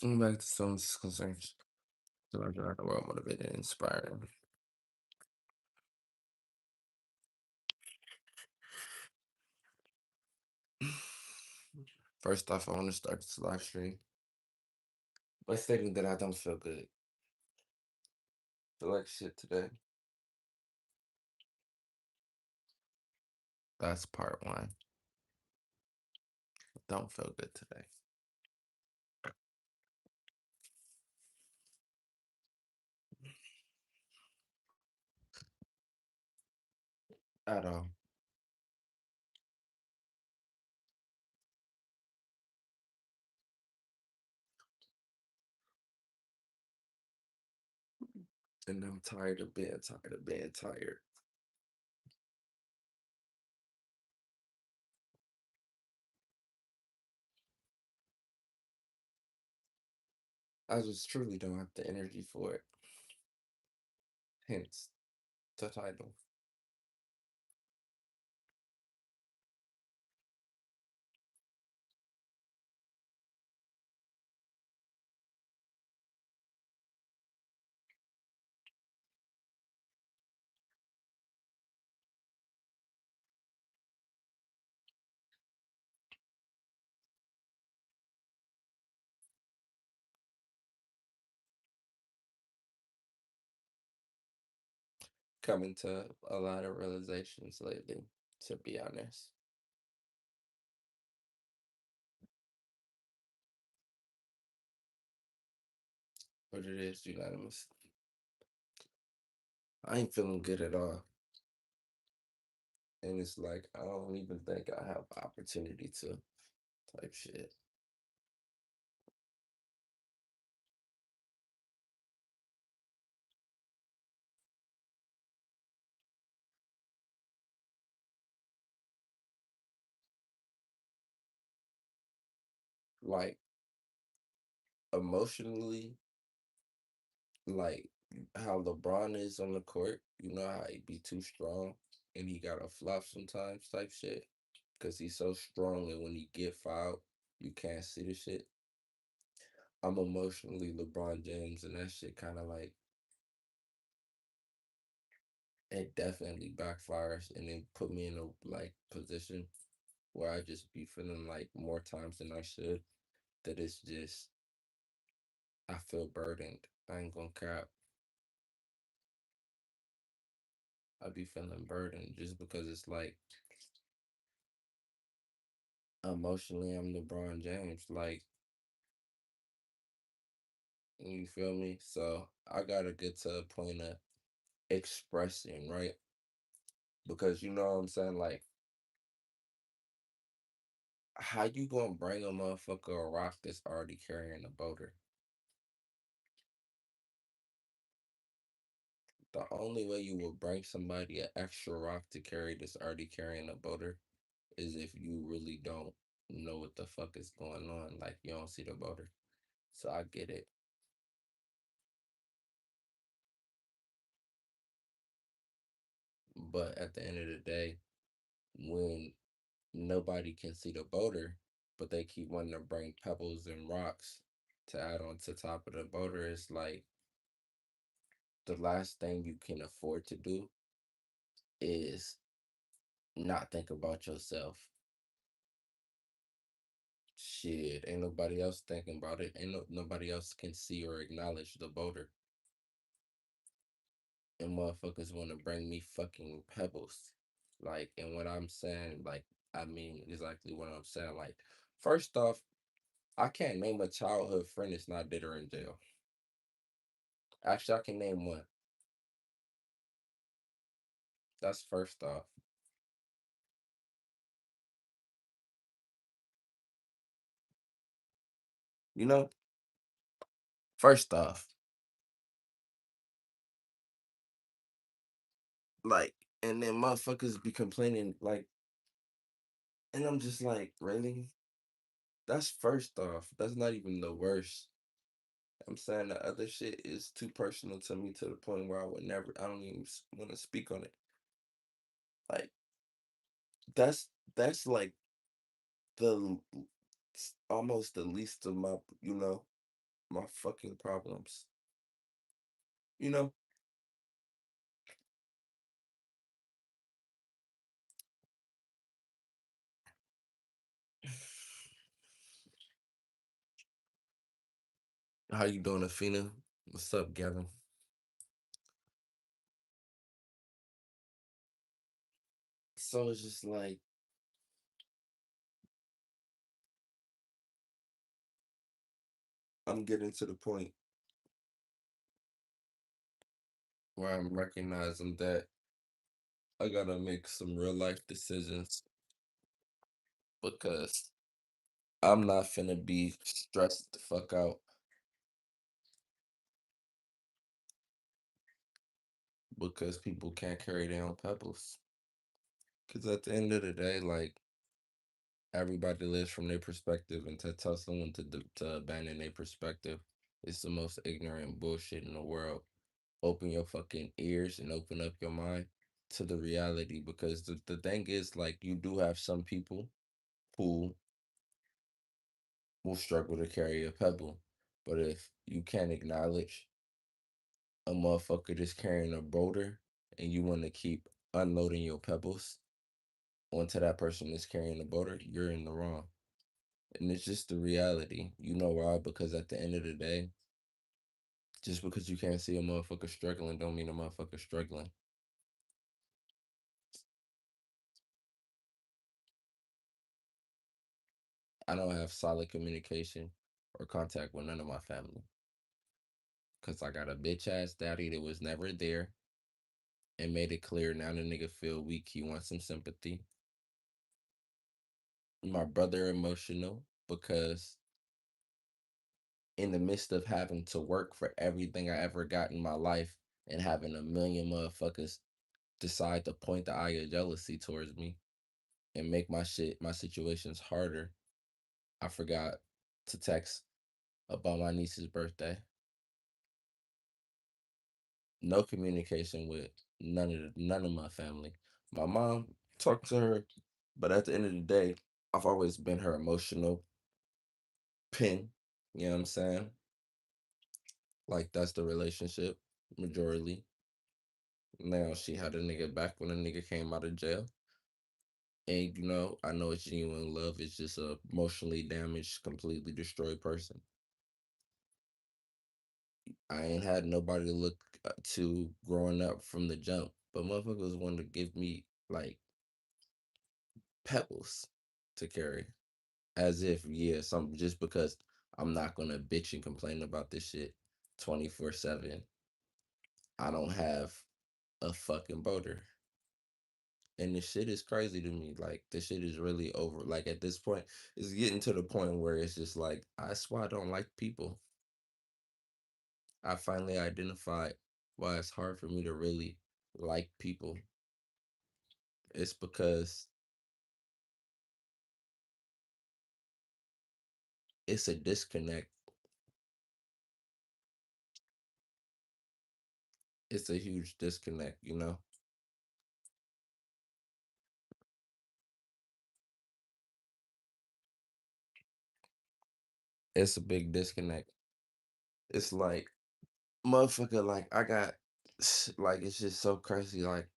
Back to some concerns. So I feel like well motivated and inspiring. First off, I want to start this live stream by stating that I don't feel good. Feel like shit today. That's part one. Don't feel good today. At all. And I'm tired of being tired of being tired. I just truly don't have the energy for it. Hence the title. Coming to a lot of realizations lately, to be honest. But it is unanimous. I ain't feeling good at all. And it's like I don't even think I have opportunity to type shit. Like emotionally, like how LeBron is on the court, you know how he be too strong and he gotta flop sometimes type shit. Cause he's so strong and when he get fouled, you can't see the shit. I'm emotionally LeBron James and that shit kinda like it definitely backfires and then put me in a like position where I just be feeling like more times than I should that it's just I feel burdened. I ain't gonna cap. I be feeling burdened just because it's like emotionally I'm LeBron James. Like you feel me? So I gotta get to a point of expressing, right? Because you know what I'm saying? Like, how you gonna bring a motherfucker a rock that's already carrying a boulder? The only way you will bring somebody an extra rock to carry that's already carrying a boulder is if you really don't know what the fuck is going on. Like you don't see the boulder. So I get it. But at the end of the day, when nobody can see the boulder, but they keep wanting to bring pebbles and rocks to add on to top of the boulder, it's like the last thing you can afford to do is not think about yourself. Shit, ain't nobody else thinking about it. Ain't nobody else can see or acknowledge the boulder. And motherfuckers want to bring me fucking pebbles. Like, and what I'm saying, like, I mean exactly what I'm saying. Like, first off, I can't name a childhood friend that's not dead or in jail. Actually, I can name one. That's first off. You know, first off, like, and then motherfuckers be complaining, like, and I'm just like, really? That's first off. That's not even the worst. I'm saying the other shit is too personal to me to the point where I would never, I don't even want to speak on it. Like, that's like the almost the least of my, you know. my fucking problems. You know, how you doing, Afina? What's up, Gavin? So it's just like I'm getting to the point where I'm recognizing that I gotta make some real life decisions because I'm not finna be stressed the fuck out because people can't carry their own pebbles. Because at the end of the day, like everybody lives from their perspective, and to tell someone to abandon their perspective is the most ignorant bullshit in the world. Open your fucking ears and open up your mind to the reality because the thing is like you do have some people who will struggle to carry a pebble. But if you can't acknowledge a motherfucker that's carrying a boulder and you want to keep unloading your pebbles onto that person that's carrying the boulder, you're in the wrong. And it's just the reality. You know why? Because at the end of the day, just because you can't see a motherfucker struggling don't mean a motherfucker struggling. I don't have solid communication or contact with none of my family. Cause I got a bitch ass daddy that was never there and made it clear now the nigga feel weak. He wants some sympathy. My brother emotional because in the midst of having to work for everything I ever got in my life and having a million motherfuckers decide to point the eye of jealousy towards me and make my situations harder, I forgot to text about my niece's birthday. No communication with none of my family. My mom talked to her, but at the end of the day, I've always been her emotional pin. You know what I'm saying? Like that's the relationship majorly. Now she had a nigga back when a nigga came out of jail. And I know it's genuine love. It's just a emotionally damaged, completely destroyed person. I ain't had nobody to look to growing up from the jump, but motherfuckers wanted to give me like pebbles to carry, as if some just because I'm not gonna bitch and complain about this shit 24/7. I don't have a fucking boater. And this shit is crazy to me. Like this shit is really over. Like at this point, it's getting to the point where it's just like I swear I don't like people. I finally identified why it's hard for me to really like people. It's because it's a disconnect. It's a huge disconnect. It's a big disconnect. It's like motherfucker, like I got like it's just so crazy. Like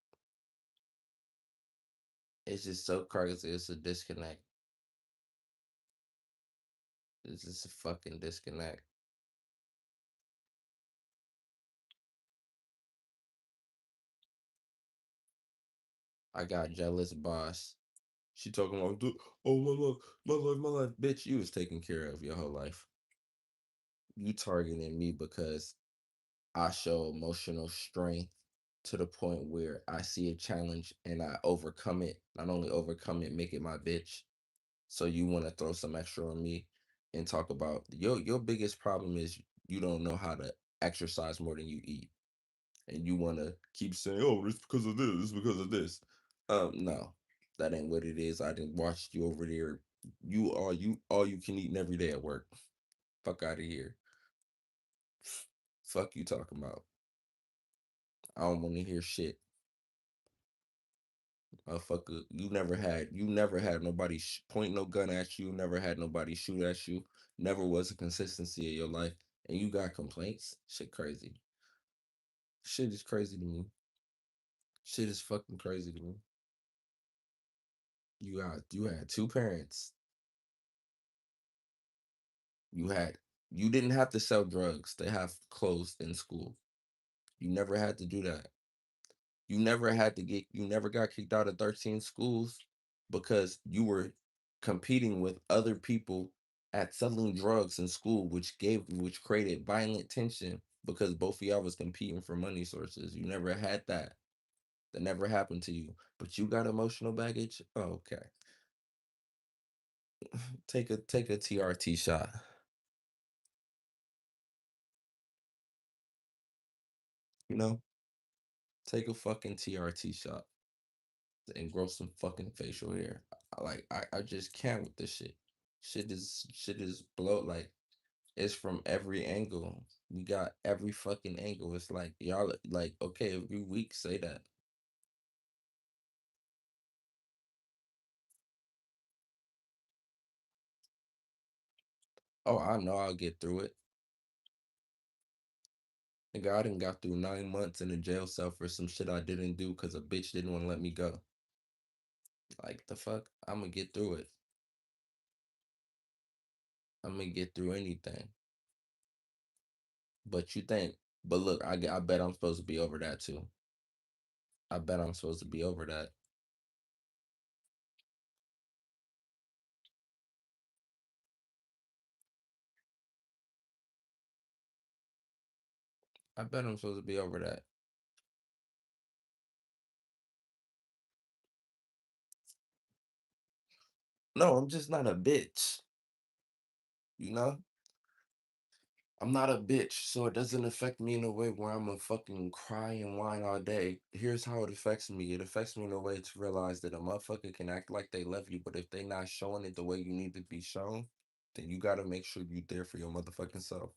it's just so crazy. It's a disconnect. It's just a fucking disconnect. I got jealous boss. She talking about, oh my life, bitch. You was taken care of your whole life. You targeting me because I show emotional strength to the point where I see a challenge and I overcome it. Not only overcome it, make it my bitch. So you want to throw some extra on me and talk about your biggest problem is you don't know how to exercise more than you eat, and you want to keep saying, "Oh, it's because of this. It's because of this." No, that ain't what it is. I didn't watch you over there. You can eat every day at work. Fuck out of here. Fuck you talking about. I don't want to hear shit. Motherfucker, you never had nobody point no gun at you, never had nobody shoot at you, never was a consistency in your life. and you got complaints. Shit crazy. Shit is crazy to me. Shit is fucking crazy to me. You had two parents. You had you didn't have to sell drugs. They have closed in school. You never had to do that. You never got kicked out of 13 schools because you were competing with other people at selling drugs in school, which created violent tension because both of y'all was competing for money sources. You never had that. That never happened to you. But you got emotional baggage? Oh, okay. Take a TRT shot. You know? Take a fucking TRT shot and grow some fucking facial hair. I just can't with this shit. Shit is blow like it's from every angle. We got every fucking angle. It's like y'all like okay, every week say that. Oh, I know I'll get through it. Nigga, I done got through 9 months in a jail cell for some shit I didn't do because a bitch didn't want to let me go. Like the fuck? I'ma get through it. I'ma get through anything. But you think, but look, I bet I'm supposed to be over that too. I bet I'm supposed to be over that. I bet I'm supposed to be over that. No, I'm just not a bitch. You know? I'm not a bitch, so it doesn't affect me in a way where I'm gonna fucking cry and whine all day. Here's how it affects me. It affects me in a way to realize that a motherfucker can act like they love you, but if they not showing it the way you need to be shown, then you gotta make sure you there for your motherfucking self.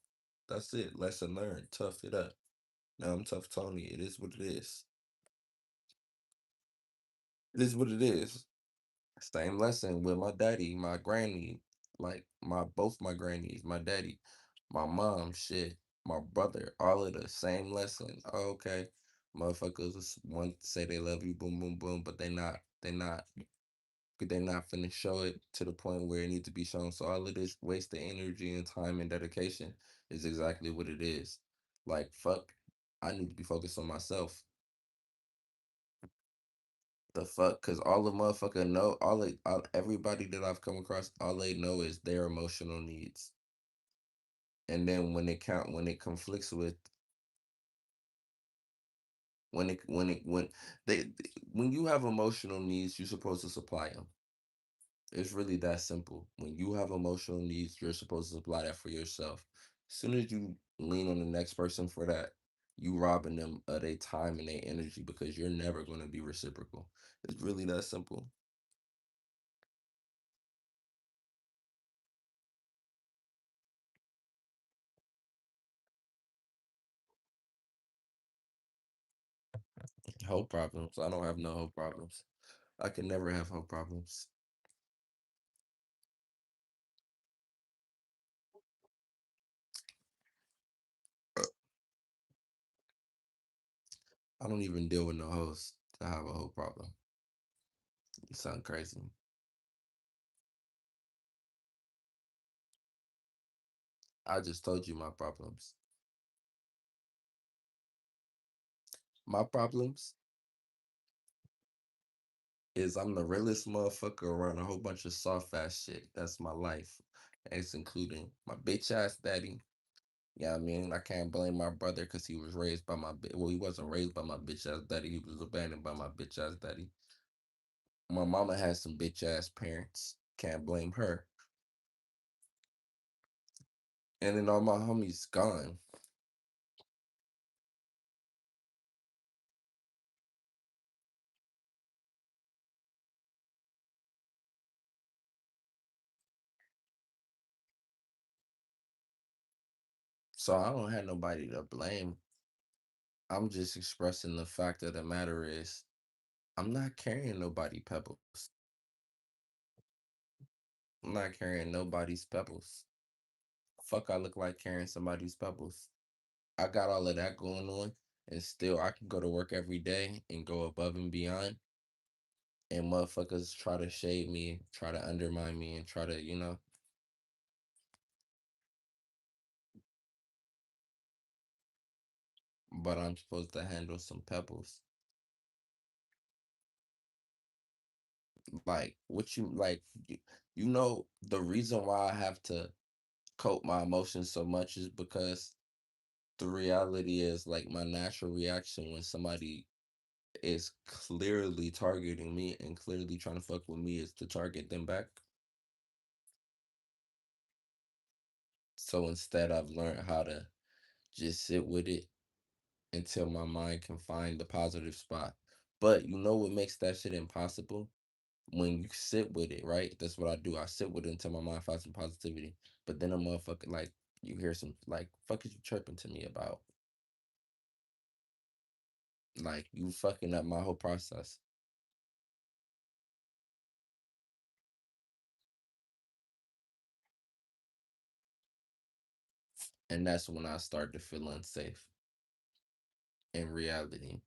That's it. Lesson learned. Tough it up. Now I'm tough Tony. It is what it is. It is what it is. Same lesson with my daddy, my granny, like my both my grannies, my daddy, my mom, shit, my brother, all of the same lesson. Oh, okay, motherfuckers want to say they love you, boom, boom, boom, but they not finna show it to the point where it needs to be shown. So all of this wasted energy and time and dedication is exactly what it is. Like fuck, I need to be focused on myself. The fuck, cause all the motherfucker know, everybody that I've come across, all they know is their emotional needs, and then when it conflicts with when they when you have emotional needs, you're supposed to supply them. It's really that simple. When you have emotional needs, you're supposed to supply that for yourself. As soon as you lean on the next person for that, you robbing them of their time and their energy because you're never going to be reciprocal. It's really that simple. Whole problems. I don't have no whole problems. I can never have whole problems. I don't even deal with no hoes to have a whole problem. You sound crazy. I just told you my problems. My problems is I'm the realest motherfucker around a whole bunch of soft ass shit. That's my life. It's including my bitch ass daddy. Yeah, I mean, I can't blame my brother because he was raised by well, he wasn't raised by my bitch ass daddy. He was abandoned by my bitch ass daddy. My mama has some bitch ass parents. Can't blame her. And then all my homies gone. So I don't have nobody to blame. I'm just expressing the fact of the matter is I'm not carrying nobody pebbles. I'm not carrying nobody's pebbles. fuck I look like carrying somebody's pebbles? I got all of that going on, and still I can go to work every day and go above and beyond. And motherfuckers try to shade me, try to undermine me, and try to, but I'm supposed to handle some pebbles. Like, what you like, the reason why I have to cope my emotions so much is because the reality is like my natural reaction when somebody is clearly targeting me and clearly trying to fuck with me is to target them back. So instead, I've learned how to just sit with it until my mind can find the positive spot. But you know what makes that shit impossible? When you sit with it, right? That's what I do. I sit with it until my mind finds some positivity. But then a motherfucker, like, you hear some, like, fuck is you chirping to me about? Like, you fucking up my whole process. And that's when I start to feel unsafe in reality.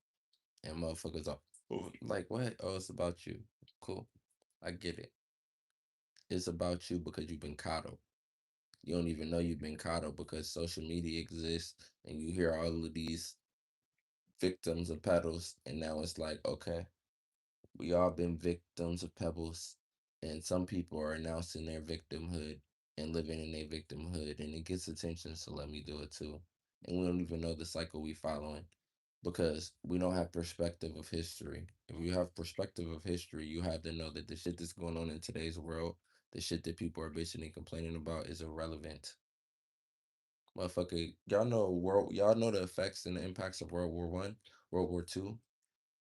And motherfuckers are "Oh, like, what? Oh, it's about you. Cool. I get it. It's about you because you've been coddled. You don't even know you've been coddled because social media exists and you hear all of these victims of pedals. And now it's like, okay, we all been victims of pebbles. And some people are announcing their victimhood and living in their victimhood. And it gets attention, so let me do it too. And we don't even know the cycle we following because we don't have perspective of history. If you have perspective of history, you have to know that the shit that's going on in today's world, the shit that people are bitching and complaining about is irrelevant. Motherfucker, y'all know the effects and the impacts of World War I, World War II.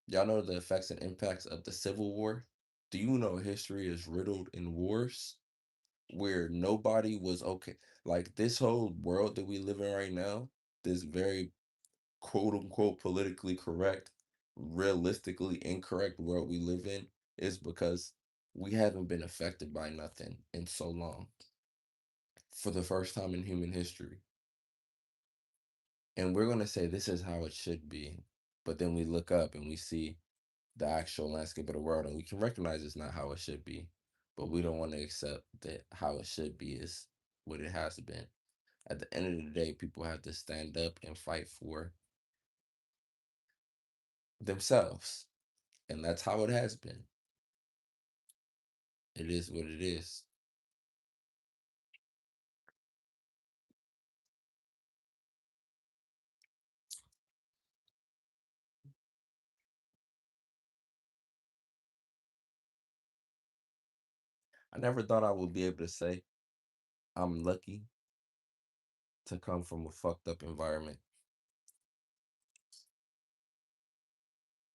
Y'all know the effects and impacts of the Civil War. Do you know history is riddled in wars where nobody was okay? Like this whole world that we live in right now, this very quote unquote politically correct, realistically incorrect world we live in is because we haven't been affected by nothing in so long for the first time in human history. And we're going to say this is how it should be. But then we look up and we see the actual landscape of the world and we can recognize it's not how it should be. But we don't want to accept that how it should be is what it has been. At the end of the day, people have to stand up and fight for themselves. And that's how it has been. It is what it is. I never thought I would be able to say I'm lucky to come from a fucked up environment.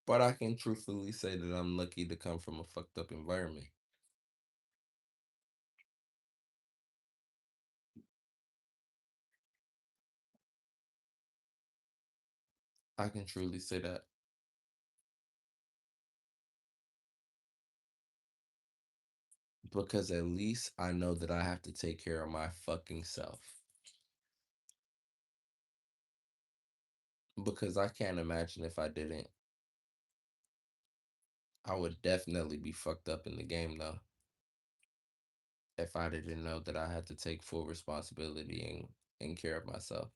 But I can truthfully say that I'm lucky to come from a fucked up environment. I can truly say that because at least I know that I have to take care of my fucking self. Because I can't imagine if I didn't. I would definitely be fucked up in the game though. If I didn't know that I had to take full responsibility and care of myself.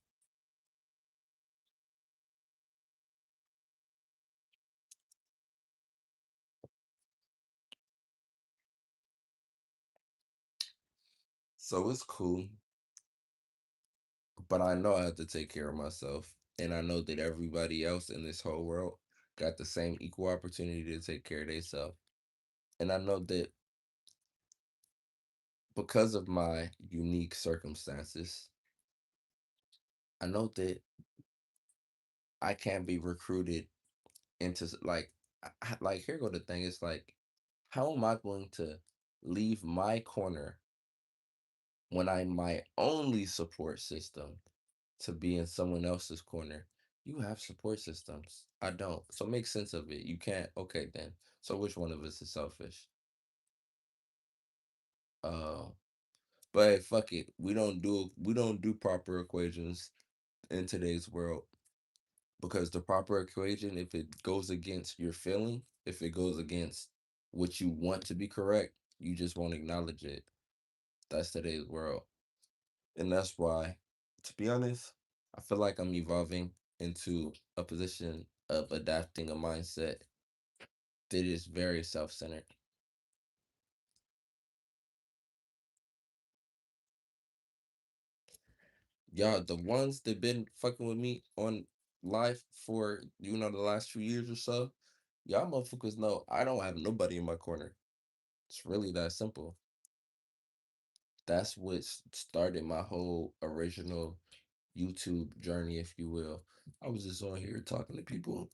So it's cool, but I know I have to take care of myself. And I know that everybody else in this whole world got the same equal opportunity to take care of themselves. And I know that because of my unique circumstances, I know that I can't be recruited into like like here go the thing. It's like, how am I going to leave my corner when I'm my only support system to be in someone else's corner? You have support systems. I don't. So make sense of it. You can't. Okay, then. So which one of us is selfish? Uh, But hey, fuck it. We don't do proper equations in today's world because the proper equation, if it goes against your feeling, if it goes against what you want to be correct, you just won't acknowledge it. That's today's world. And that's why, to be honest, I feel like I'm evolving into a position of adapting a mindset that is very self centered. Y'all, the ones that been fucking with me on life for, the last 2 years or so, y'all motherfuckers know I don't have nobody in my corner. It's really that simple. That's what started my whole original YouTube journey, if you will. I was just on here talking to people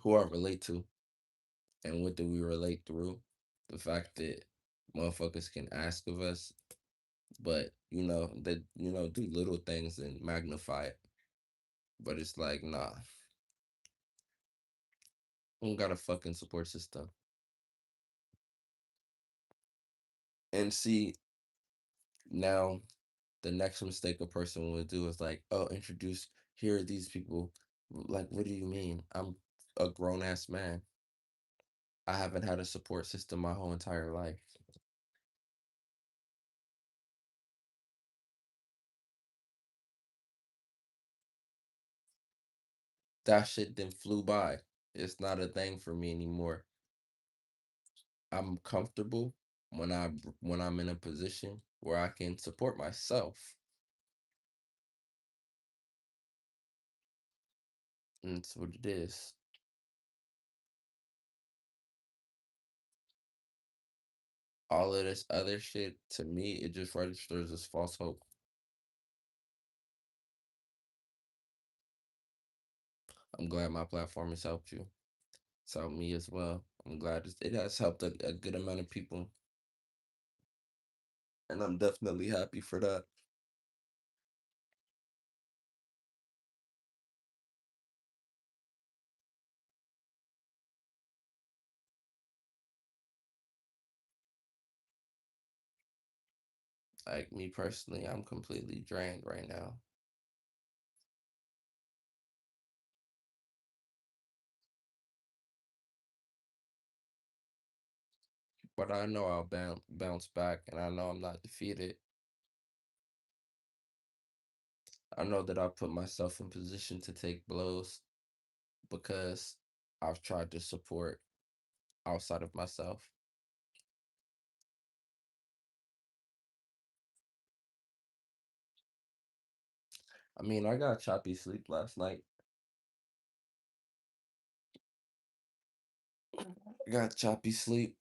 who I relate to. And what do we relate through? The fact that motherfuckers can ask of us, but that do little things and magnify it. But it's like, nah, I don't got a fucking support system. And see, now the next mistake a person would do is like, oh, introduce, here are these people. Like, what do you mean? I'm a grown ass man. I haven't had a support system my whole entire life. That shit then flew by. It's not a thing for me anymore. I'm comfortable when I'm in a position where I can support myself. And that's what it is. All of this other shit, to me, it just registers as false hope. I'm glad my platform has helped you. It's helped me as well. I'm glad it has helped a good amount of people. And I'm definitely happy for that. Like me personally, I'm completely drained right now. But I know I'll bounce back and I know I'm not defeated. I know that I put myself in position to take blows because I've tried to support outside of myself. I mean, I got choppy sleep last night. I got choppy sleep.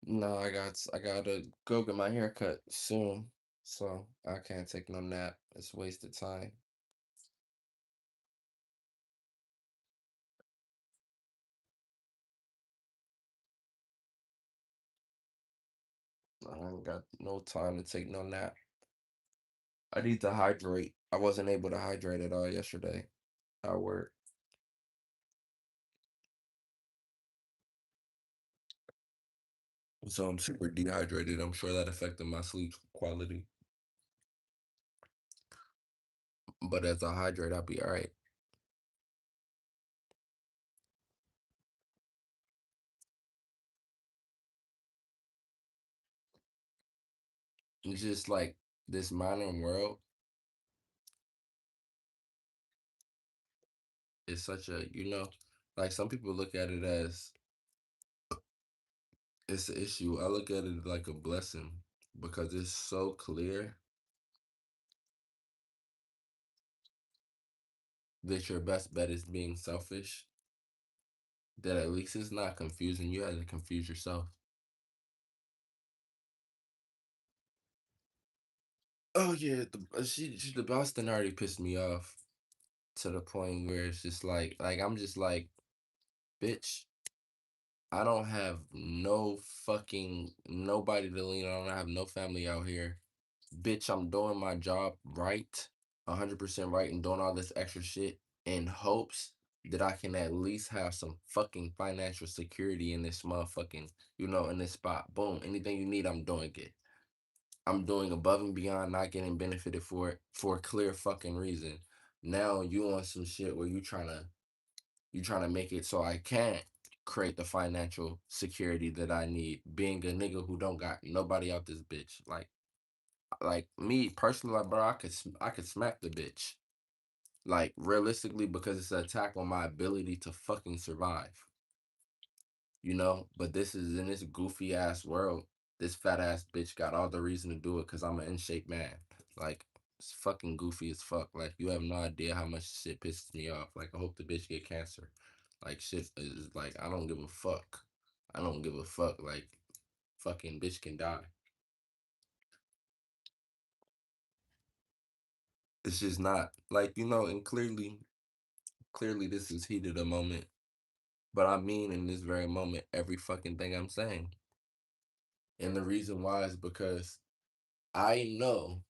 No, I gotta go get my hair cut soon. So I can't take no nap. It's wasted time. I ain't got no time to take no nap. I need to hydrate. I wasn't able to hydrate at all yesterday at work. So I'm super dehydrated. I'm sure that affected my sleep quality. But as I hydrate, I'll be all right. It's just like this modern world is such a, like some people look at it as it's an issue. I look at it like a blessing because it's so clear. that your best bet is being selfish, that at least it's not confusing you as to confuse yourself. Oh yeah, the Boston already pissed me off to the point where it's just like I'm just like, bitch, I don't have no fucking nobody to lean on. I have no family out here. Bitch, I'm doing my job right, 100% right, and doing all this extra shit in hopes that I can at least have some fucking financial security in this motherfucking, in this spot. Boom. Anything you need, I'm doing it. I'm doing above and beyond, not getting benefited for it for a clear fucking reason. Now you on some shit where you trying to make it so I can't create the financial security that I need. Being a nigga who don't got nobody out this bitch. Like me personally, like bro, I could smack the bitch. Like realistically, because it's an attack on my ability to fucking survive. But this is in this goofy ass world. This fat ass bitch got all the reason to do it because I'm an in shape man. Like it's fucking goofy as fuck. Like you have no idea how much shit pisses me off. Like I hope the bitch get cancer. Like shit is like I don't give a fuck. I don't give a fuck. Like fucking bitch can die. It's just not like and clearly this is heat of the moment. But I mean in this very moment every fucking thing I'm saying. And the reason why is because I know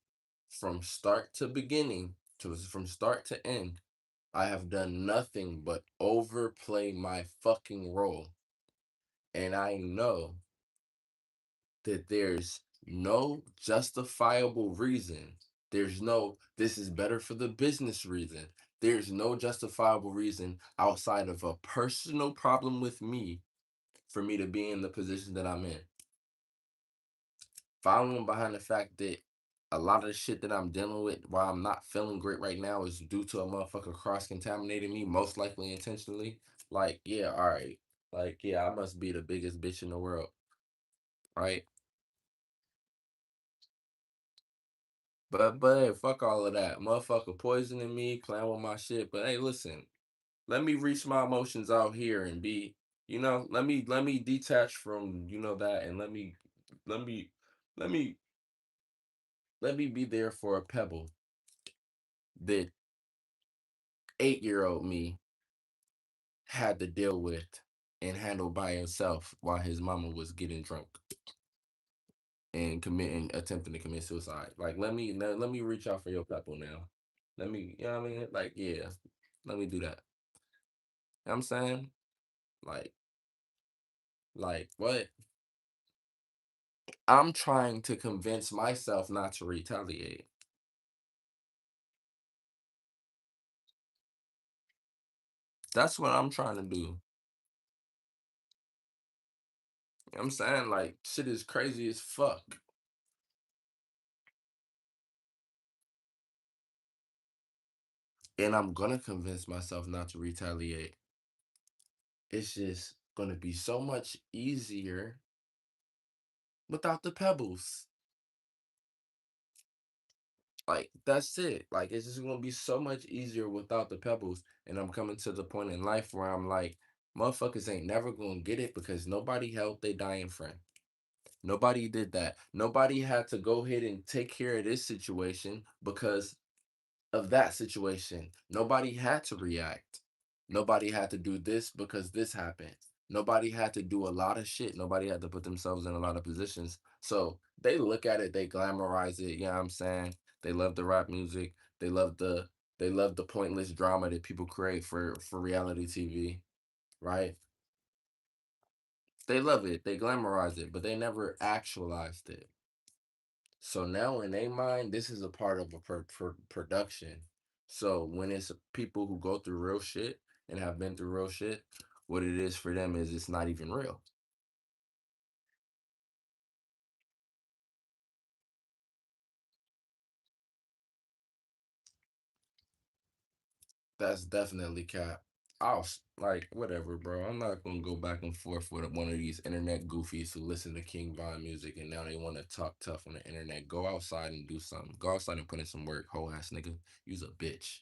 from start to beginning, from start to end, I have done nothing but overplay my fucking role. And I know that there's no justifiable reason. There's no, this is better for the business reason. There's no justifiable reason outside of a personal problem with me for me to be in the position that I'm in. Following behind the fact that a lot of the shit that I'm dealing with while I'm not feeling great right now is due to a motherfucker cross contaminating me, most likely intentionally. Like, yeah, all right. Like, yeah, I must be the biggest bitch in the world, right? But hey, fuck all of that. Motherfucker poisoning me, playing with my shit. But hey, listen, let me reach my emotions out here and be, let me detach from, that and let me let me let me be there for a pebble that 8-year-old me had to deal with and handle by himself while his mama was getting drunk and attempting to commit suicide. Like let me reach out for your pebble now. Let me, you know what I mean? Like, yeah, let me do that. You know what I'm saying? Like, what? I'm trying to convince myself not to retaliate. That's what I'm trying to do. You know what I'm saying? Like, shit is crazy as fuck. And I'm gonna convince myself not to retaliate. It's just gonna be so much easier without the pebbles. Like, that's it. Like, it's just gonna be so much easier without the pebbles. And I'm coming to the point in life where I'm like, motherfuckers ain't never gonna get it because nobody helped their dying friend. Nobody did that. Nobody had to go ahead and take care of this situation because of that situation. Nobody had to react. Nobody had to do this because this happened. Nobody had to do a lot of shit. Nobody had to put themselves in a lot of positions. So they look at it, they glamorize it, you know what I'm saying? They love the rap music. They love the pointless drama that people create for reality TV, right? They love it. They glamorize it, but they never actualized it. So now in their mind, this is a part of a production. So when it's people who go through real shit and have been through real shit, what it is for them is it's not even real. That's definitely cap. Like whatever, bro. I'm not gonna go back and forth with one of these internet goofies who listen to King Von music and now they want to talk tough on the internet. Go outside and do something. Go outside and put in some work, whole ass nigga. You's a bitch.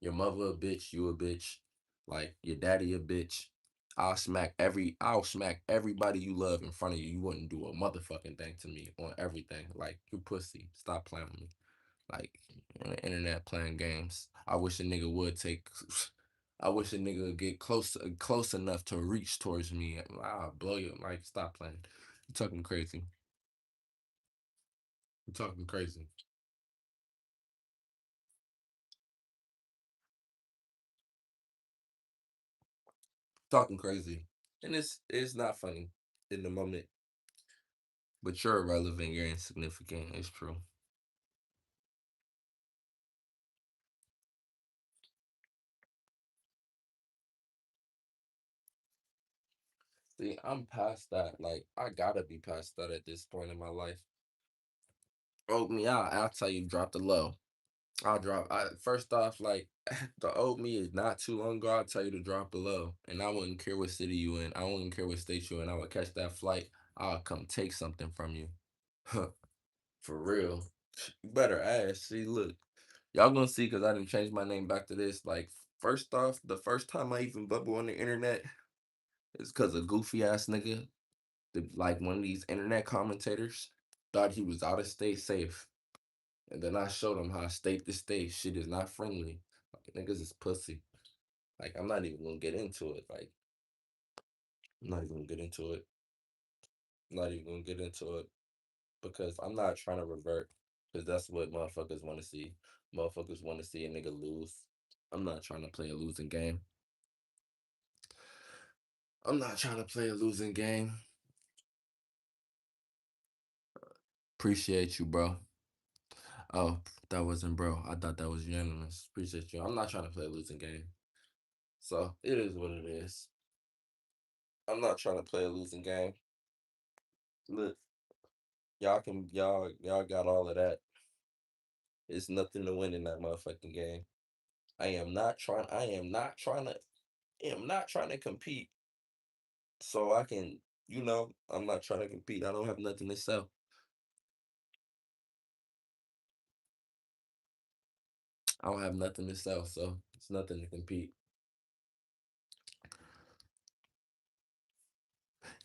Your mother a bitch, you a bitch, like your daddy a bitch. I'll smack everybody you love in front of you. You wouldn't do a motherfucking thing to me on everything. Like you pussy. Stop playing with me. Like on the internet playing games. I wish a nigga would take I wish a nigga would get close enough to reach towards me. I'll blow you. Like stop playing. You talking crazy. You talking crazy. Talking crazy. And it's not funny in the moment. But you're irrelevant, you're insignificant. It's true. See, I'm past that. Like, I gotta be past that at this point in my life. Old me out, I'll tell you, drop the low. First off, like, the old me is not too long ago. I'll tell you to drop the low. And I wouldn't care what city you in. I wouldn't care what state you in. I would catch that flight. I'll come take something from you. For real. You better ask. See, look. Y'all gonna see because I didn't change my name back to this. Like, first off, the first time I even bubble on the internet is because a goofy ass nigga, like one of these internet commentators, thought he was out of state safe. And then I showed him how state to state shit is not friendly. Like, niggas is pussy. Like, I'm not even gonna get into it. Like, I'm not even gonna get into it. I'm not even gonna get into it because I'm not trying to revert because that's what motherfuckers want to see. Motherfuckers want to see a nigga lose. I'm not trying to play a losing game. I'm not trying to play a losing game. Appreciate you, bro. Oh, that wasn't bro. I thought that was unanimous. Appreciate you. I'm not trying to play a losing game. So it is what it is. I'm not trying to play a losing game. Look, y'all got all of that. It's nothing to win in that motherfucking game. I am not trying to compete so I can, I'm not trying to compete. I don't have nothing to sell. I don't have nothing to sell, so it's nothing to compete.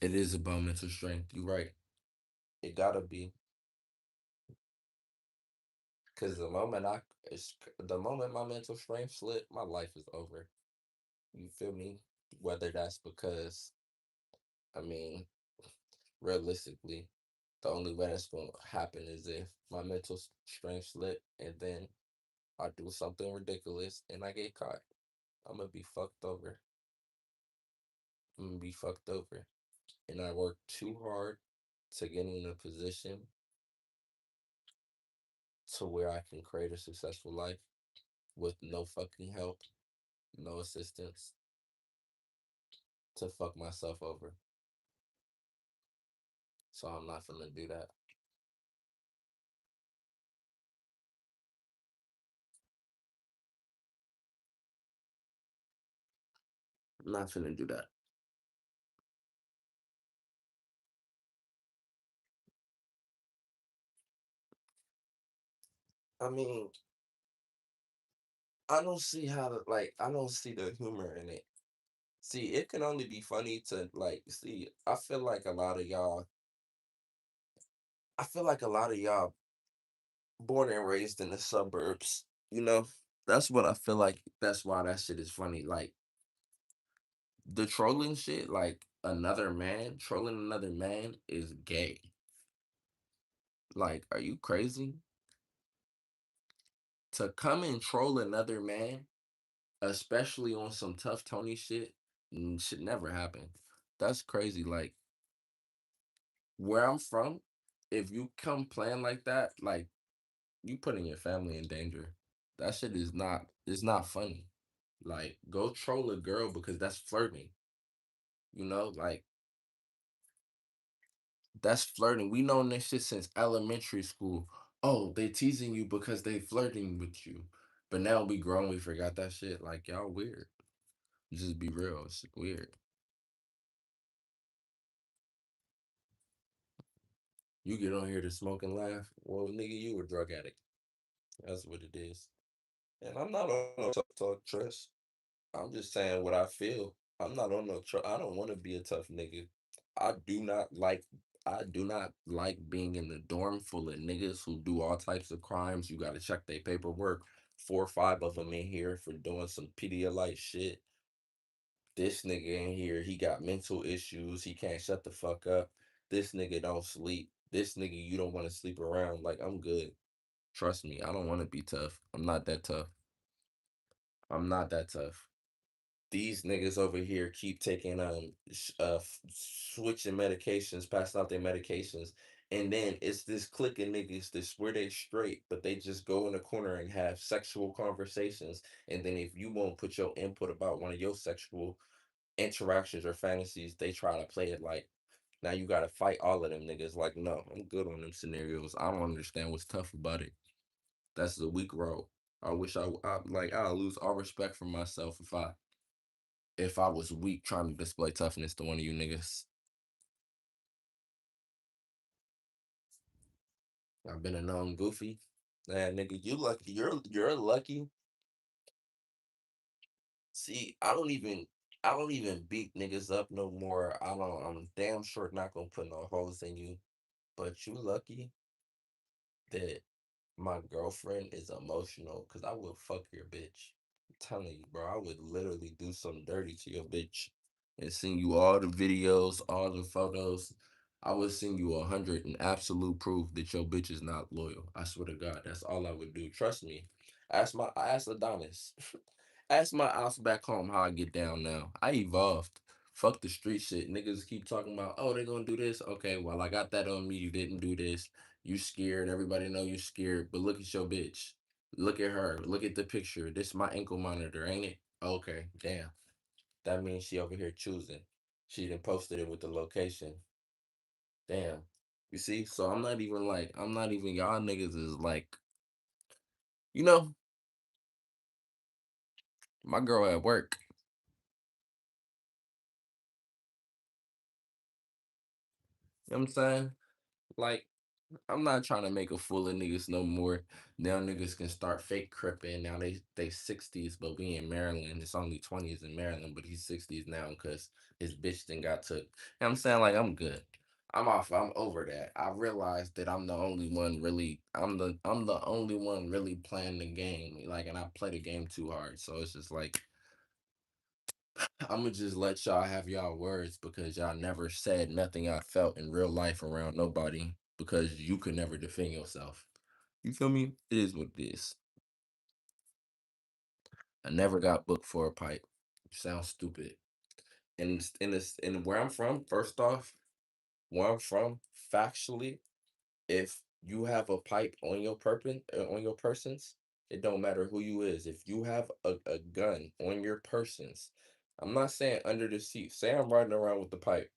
It is about mental strength. You're right. It gotta be. Cause the moment my mental strength slip, my life is over. You feel me? Whether that's because, I mean, realistically, the only way that's gonna happen is if my strength slip and then I do something ridiculous and I get caught. I'm gonna be fucked over. I'm gonna be fucked over. And I work too hard to get in a position to where I can create a successful life with no fucking help, no assistance to fuck myself over. So I'm not gonna do that. I'm not gonna do that. I mean, I don't see how to like. I don't see the humor in it. See, it can only be funny to like. See, I feel like a lot of y'all born and raised in the suburbs. You know, that's what I feel like. That's why that shit is funny. Like the trolling shit. Like another man trolling another man is gay. Like, are you crazy? To come and troll another man, especially on some tough Tony shit, should never happen. That's crazy. Like where I'm from, if you come playing like that, like you putting your family in danger. That shit is not. It's not funny. Like go troll a girl because that's flirting. Like that's flirting. We known this shit since elementary school. Oh, they teasing you because they flirting with you. But now we grown, we forgot that shit. Like y'all weird. Just be real. It's weird. You get on here to smoke and laugh. Well, nigga, you a drug addict. That's what it is. And I'm not on no tough talk, trust. I'm just saying what I feel. I'm not on no I don't want to be a tough nigga. I do not like I do not like being in the dorm full of niggas who do all types of crimes. You got to check their paperwork. 4 or 5 of them in here for doing some Pedialyte shit. This nigga in here, he got mental issues. He can't shut the fuck up. This nigga don't sleep. This nigga you don't want to sleep around. Like I'm good. Trust me, I don't want to be tough. I'm not that tough. I'm not that tough. These niggas over here keep taking switching medications, passing out their medications, and then it's this clique of niggas that swear they straight, but they just go in the corner and have sexual conversations, and then if you won't put your input about one of your sexual interactions or fantasies, they try to play it like now you gotta fight all of them niggas. Like, no, I'm good on them scenarios. I don't understand what's tough about it. That's the weak road. I wish I'll lose all respect for myself if I was weak trying to display toughness to one of you niggas. I've been a known goofy. Man, nigga, you lucky. You're lucky. See, I don't even beat niggas up no more. I'm damn sure not gonna put no holes in you. But you lucky that my girlfriend is emotional because I would fuck your bitch. I'm telling you, bro, I would literally do something dirty to your bitch and send you all the videos, all the photos. I would send you 100 and absolute proof that your bitch is not loyal. I swear to God, that's all I would do. Trust me. I asked Adonis. Ask my ops back home how I get down now. I evolved. Fuck the street shit. Niggas keep talking about, oh, they gonna do this. Okay, well, I got that on me. You didn't do this. You scared. Everybody know you scared. But look at your bitch. Look at her. Look at the picture. This my ankle monitor, ain't it? Okay, damn. That means she over here choosing. She didn't posted it with the location. Damn. You see? So I'm not even y'all niggas is like, you know, my girl at work. You know what I'm saying? Like, I'm not trying to make a fool of niggas no more. Now niggas can start fake cripping. Now they 60s, but we in Maryland. It's only 20s in Maryland, but he's 60s now because his bitch then got took. You know what I'm saying? Like I'm good. I'm over that. I realized that I'm the only one really playing the game. Like and I play the game too hard. So it's just like I'ma just let y'all have y'all words because y'all never said nothing I felt in real life around nobody because you could never defend yourself. You feel me? It is what it is. I never got booked for a pipe. Sounds stupid. And where I'm from, first off, where I'm from, factually, if you have a pipe on your persons, it don't matter who you is. If you have a gun on your persons, I'm not saying under the seat. Say I'm riding around with the pipe.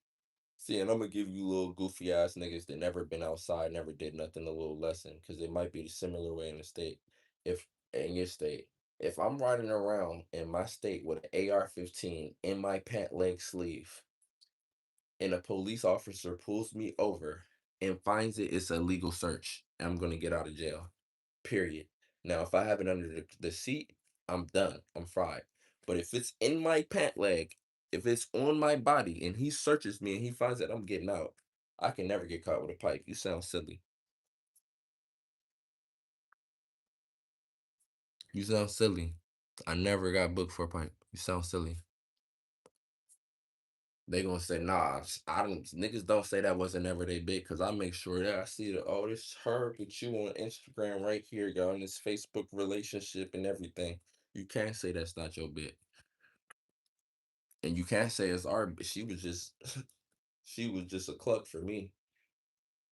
See, and I'm gonna give you little goofy ass niggas that never been outside, never did nothing, a little lesson, because it might be a similar way in the state. If in your state, if I'm riding around in my state with an AR-15 in my pant leg sleeve, and a police officer pulls me over and finds it's a legal search, I'm gonna get out of jail. Period. Now, if I have it under the seat, I'm done. I'm fried. But if it's in my pant leg, if it's on my body, and he searches me and he finds that I'm getting out, I can never get caught with a pipe. You sound silly. You sound silly. I never got booked for a pipe. You sound silly. They gonna say, nah, I don't niggas don't say that wasn't ever they big because I make sure that I see that oh this her with you on Instagram right here, y'all in this Facebook relationship and everything. You can't say that's not your bit. And you can't say it's our she was just she was just a cluck for me.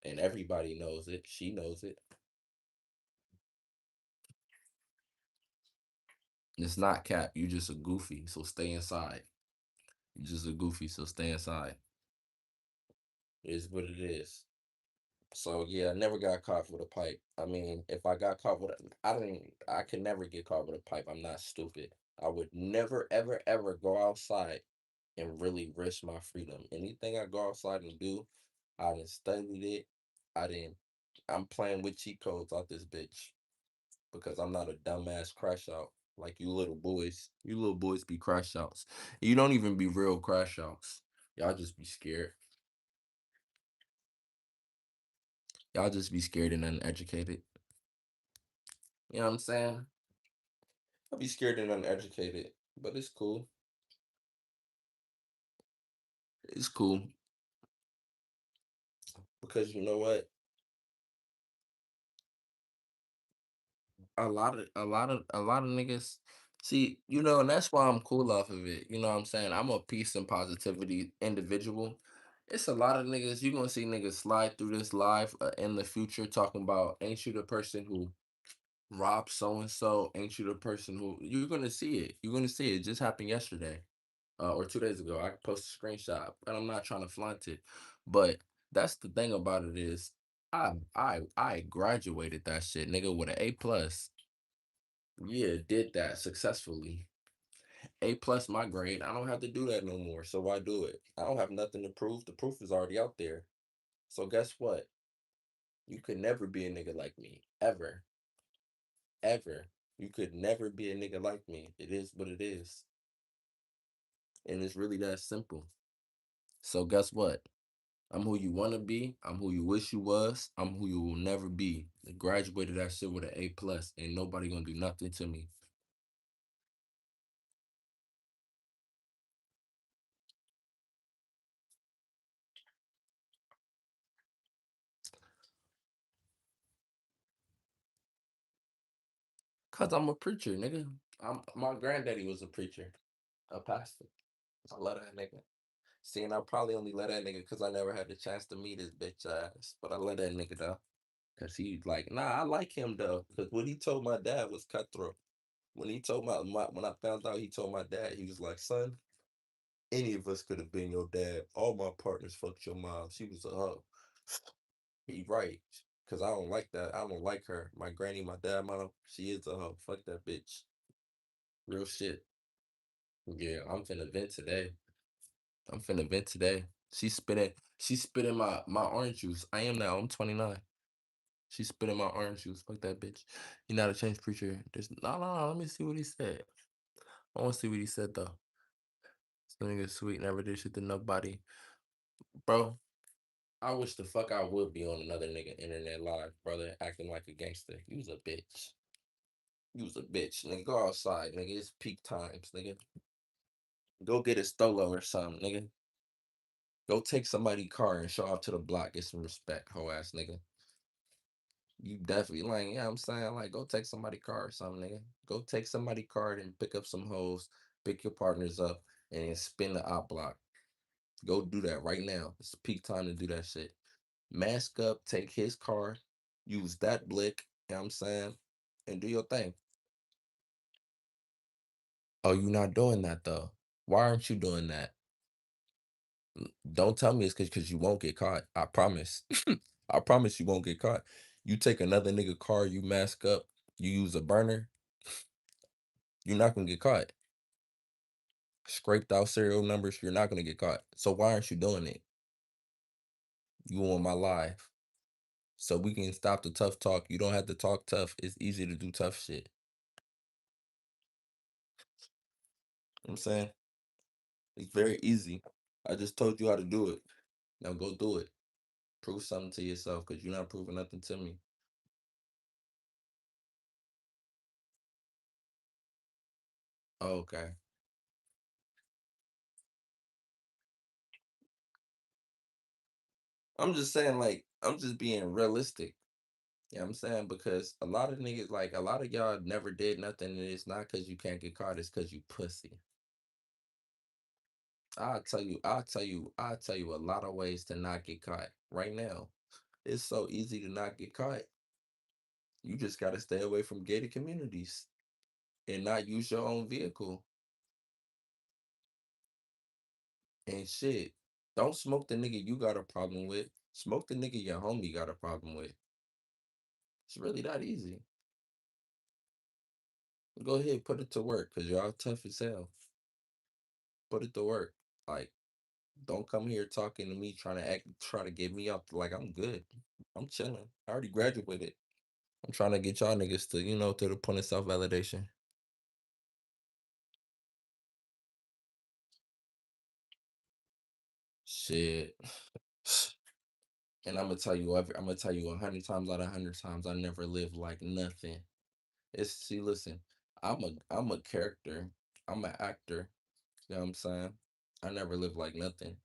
And everybody knows it. She knows it. It's not cap. You just a goofy, so stay inside. You just a goofy, so stay inside. It is what it is. So yeah, I never got caught with a pipe. I mean, if I got caught with I didn't I could never get caught with a pipe. I'm not stupid. I would never ever ever go outside and really risk my freedom. Anything I go outside and do, I didn't studied it. I didn't I'm playing with cheat codes out this bitch. because I'm not a dumbass crash out like you little boys. You little boys be crash outs. You don't even be real crash outs. Y'all just be scared. Y'all just be scared and uneducated. You know what I'm saying? I'll be scared and uneducated, but it's cool. It's cool because you know what? A lot of niggas see, and that's why I'm cool off of it. You know what I'm saying? I'm a peace and positivity individual. It's a lot of niggas. You gonna see niggas slide through this live in the future talking about ain't you the person who robbed so and so? Ain't you the person who you're gonna see it? You're gonna see it. It just happened yesterday, or 2 days ago. I posted a screenshot, and I'm not trying to flaunt it, but that's the thing about it is I graduated that shit, nigga, with an A+. Yeah, did that successfully. A+ my grade. I don't have to do that no more. So why do it? I don't have nothing to prove. The proof is already out there. So guess what? You could never be a nigga like me. Ever. Ever. You could never be a nigga like me. It is what it is. And it's really that simple. So guess what? I'm who you wanna be. I'm who you wish you was. I'm who you will never be. I graduated that shit with an A+. Ain't nobody gonna do nothing to me. Cause I'm a preacher, nigga. My granddaddy was a preacher. A pastor. I love that nigga. See, and I probably only let that nigga because I never had the chance to meet his bitch ass. But I let that nigga though. Cause he like, nah, I like him though. Cause what he told my dad was cutthroat. When he told when I found out he told my dad, he was like, son, any of us could have been your dad. All my partners fucked your mom. She was a hoe. He right. Cause I don't like that. I don't like her. My granny, my dad, mom, she is a hoe. Fuck that bitch. Real shit. Yeah, I'm finna vent today. I'm finna vent today. She spitting my orange juice. I am now. I'm 29. She spitting my orange juice. Fuck that bitch. You not a change preacher. There's no. Let me see what he said. I want to see what he said though. This nigga sweet never did shit to nobody, bro. I wish the fuck I would be on another nigga internet live, brother, acting like a gangster. You was a bitch. You was a bitch. Nigga, go outside, nigga. It's peak times, nigga. Go get a stolo or something, nigga. Go take somebody's car and show up to the block. Get some respect, hoe ass nigga. You definitely like, yeah, I'm saying, like, go take somebody car or something, nigga. Go take somebody car and pick up some hoes, pick your partners up, and then spin the op block. Go do that right now. It's peak time to do that shit. Mask up, take his car, use that blick, you know what I'm saying, and do your thing. Oh, you not doing that though. Why aren't you doing that? Don't tell me it's because you won't get caught. I promise. I promise you won't get caught. You take another nigga car, you mask up, you use a burner, you're not gonna get caught. Scraped out serial numbers, you're not gonna get caught. So why aren't you doing it? You on my live. So we can stop the tough talk. You don't have to talk tough. It's easy to do tough shit. You know what I'm saying? It's very easy. I just told you how to do it. Now go do it. Prove something to yourself because you're not proving nothing to me. Okay. I'm just saying, like, I'm just being realistic. You know what I'm saying? Because a lot of niggas, like, a lot of y'all never did nothing, and it's not because you can't get caught, it's because you pussy. I'll tell you a lot of ways to not get caught right now. It's so easy to not get caught. You just gotta stay away from gated communities and not use your own vehicle and shit. Don't smoke the nigga you got a problem with. Smoke the nigga your homie got a problem with. It's really that easy. Go ahead, put it to work, cause y'all tough as hell. Put it to work. Like, don't come here talking to me trying to get me up like I'm good. I'm chilling. I already graduated. I'm trying to get y'all niggas to, to the point of self validation. Shit. And I'm gonna tell you 100 times out of 100 times, I never lived like nothing. It's see, listen, I'm a character. I'm an actor. You know what I'm saying? I never lived like nothing.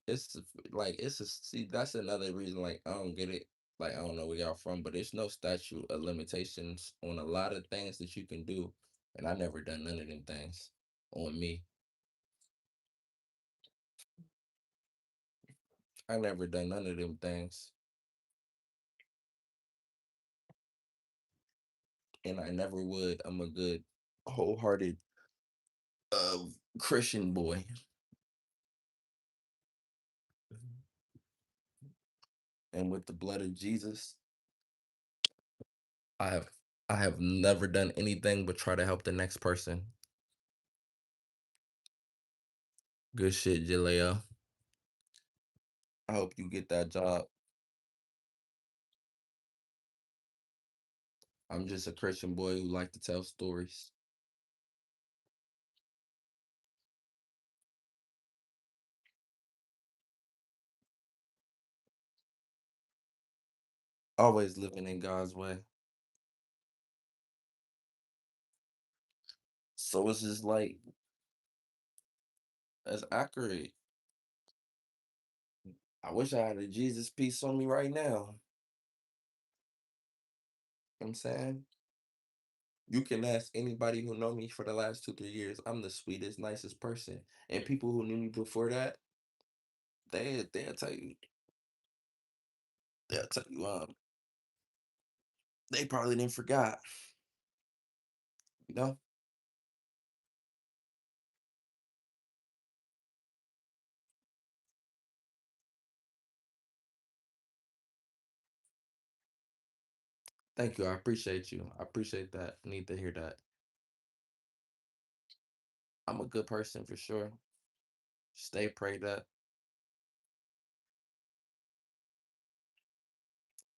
Like it's a see. That's another reason. Like I don't get it. Like I don't know where y'all from, but there's no statute of limitations on a lot of things that you can do, and I never done none of them things on me. I never done none of them things, and I never would. I'm a good, wholehearted, Christian boy, and with the blood of Jesus, I have I have never done anything but try to help the next person. Good shit, Jaleo. I hope you get that job. I'm just a Christian boy who like to tell stories. Always living in God's way. So it's just like that's accurate. I wish I had a Jesus piece on me right now. You know what I'm saying? You can ask anybody who know me for the last 2, 3 years. I'm the sweetest, nicest person. And people who knew me before that, they'll tell you, they'll tell you, they probably didn't forgot. You know? Thank you. I appreciate you. I appreciate that. I need to hear that. I'm a good person for sure. Stay prayed up.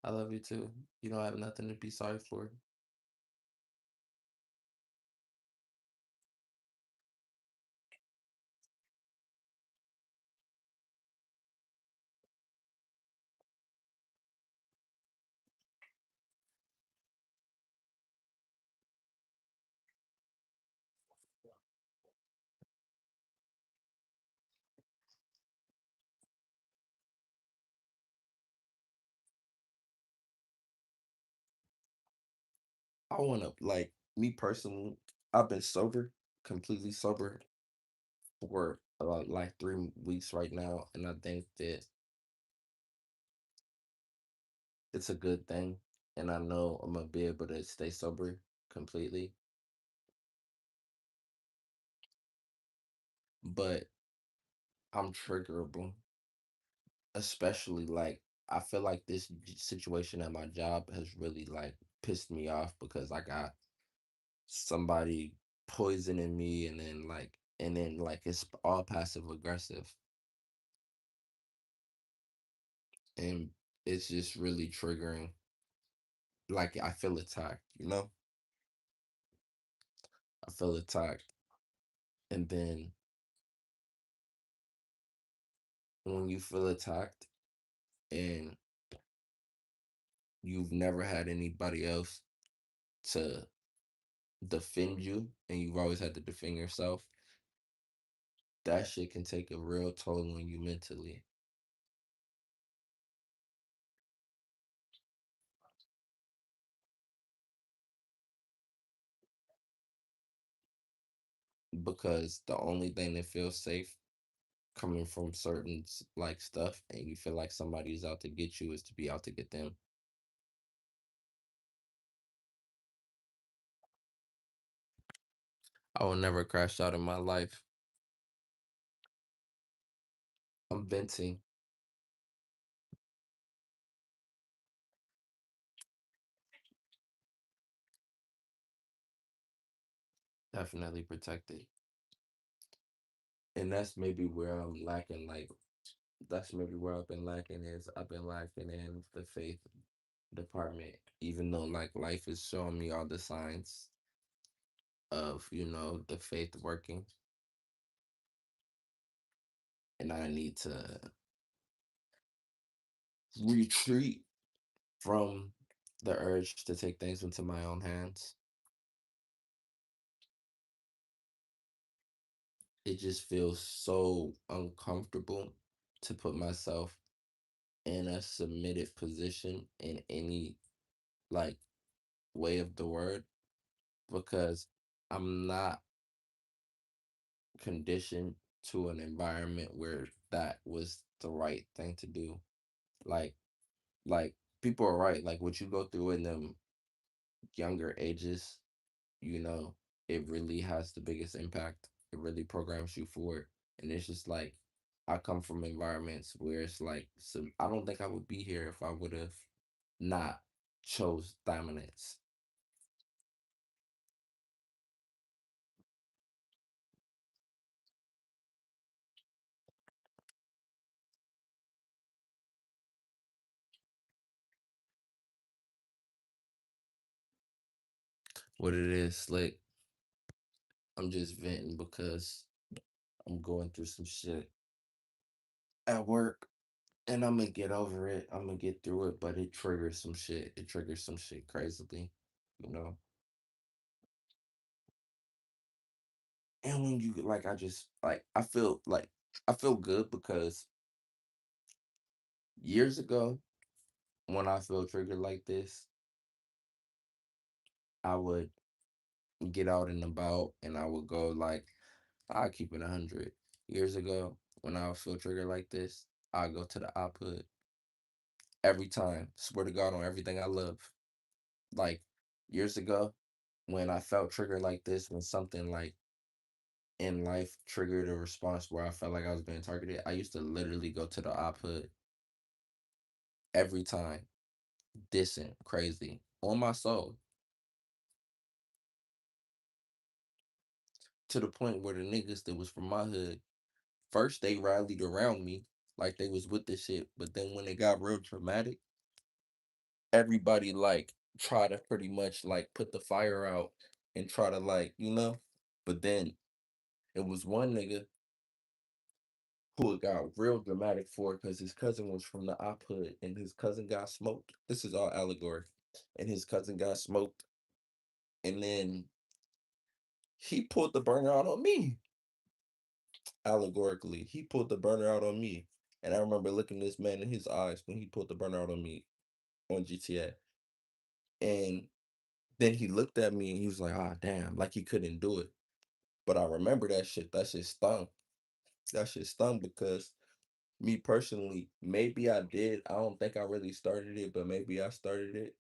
I love you too. You don't have nothing to be sorry for. I want to, like, me personally, I've been sober, completely sober for like 3 weeks right now. And I think that it's a good thing. And I know I'm going to be able to stay sober completely. But I'm triggerable, especially like, I feel like this situation at my job has really like pissed me off because I got somebody poisoning me and then like it's all passive aggressive and it's just really triggering. Like I feel attacked, I feel attacked. And then when you feel attacked and you've never had anybody else to defend you and you've always had to defend yourself, that shit can take a real toll on you mentally because the only thing that feels safe coming from certain like stuff and you feel like somebody's out to get you is to be out to get them. I will never crash out in my life. I'm venting. Definitely protected. And that's maybe where I'm lacking. Like that's maybe where I've been lacking is I've been lacking in the faith. department, even though like life is showing me all the signs of, the faith working, and I need to retreat from the urge to take things into my own hands. It just feels so uncomfortable to put myself in a submitted position in any like way of the word, because I'm not conditioned to an environment where that was the right thing to do. Like like people are right. Like what you go through in them younger ages, you know, it really has the biggest impact. It really programs you forward. And it's just like I come from environments where it's like, so I don't think I would be here if I would have not chose dominance. What it is, like I'm just venting because I'm going through some shit at work, and I'm gonna get over it. I'm gonna get through it, but it triggers some shit. It triggers some shit crazily, you know. And when you like, I just like I feel good because years ago when I feel triggered like this, I would get out and about, and I would go like I keep it 100. Years ago when I would feel triggered like this, I go to the output every time. Swear to God on everything I love. Like years ago when I felt triggered like this, when something like in life triggered a response where I felt like I was being targeted, I used to literally go to the output every time, dissing, crazy, on my soul, to the point where the niggas that was from my hood, first they rallied around me like they was with this shit, but then when it got real dramatic, everybody like try to pretty much like put the fire out and try to like, but then it was one nigga who it got real dramatic for because his cousin was from the op hood and his cousin got smoked. This is all allegory. And his cousin got smoked, and then he pulled the burner out on me. Allegorically, he pulled the burner out on me. And I remember looking this man in his eyes when he pulled the burner out on me on GTA. And then he looked at me and he was like, ah, damn, like he couldn't do it. But I remember that shit. That shit stung. That shit stung because me personally, maybe I did. I don't think I really started it, but maybe I started it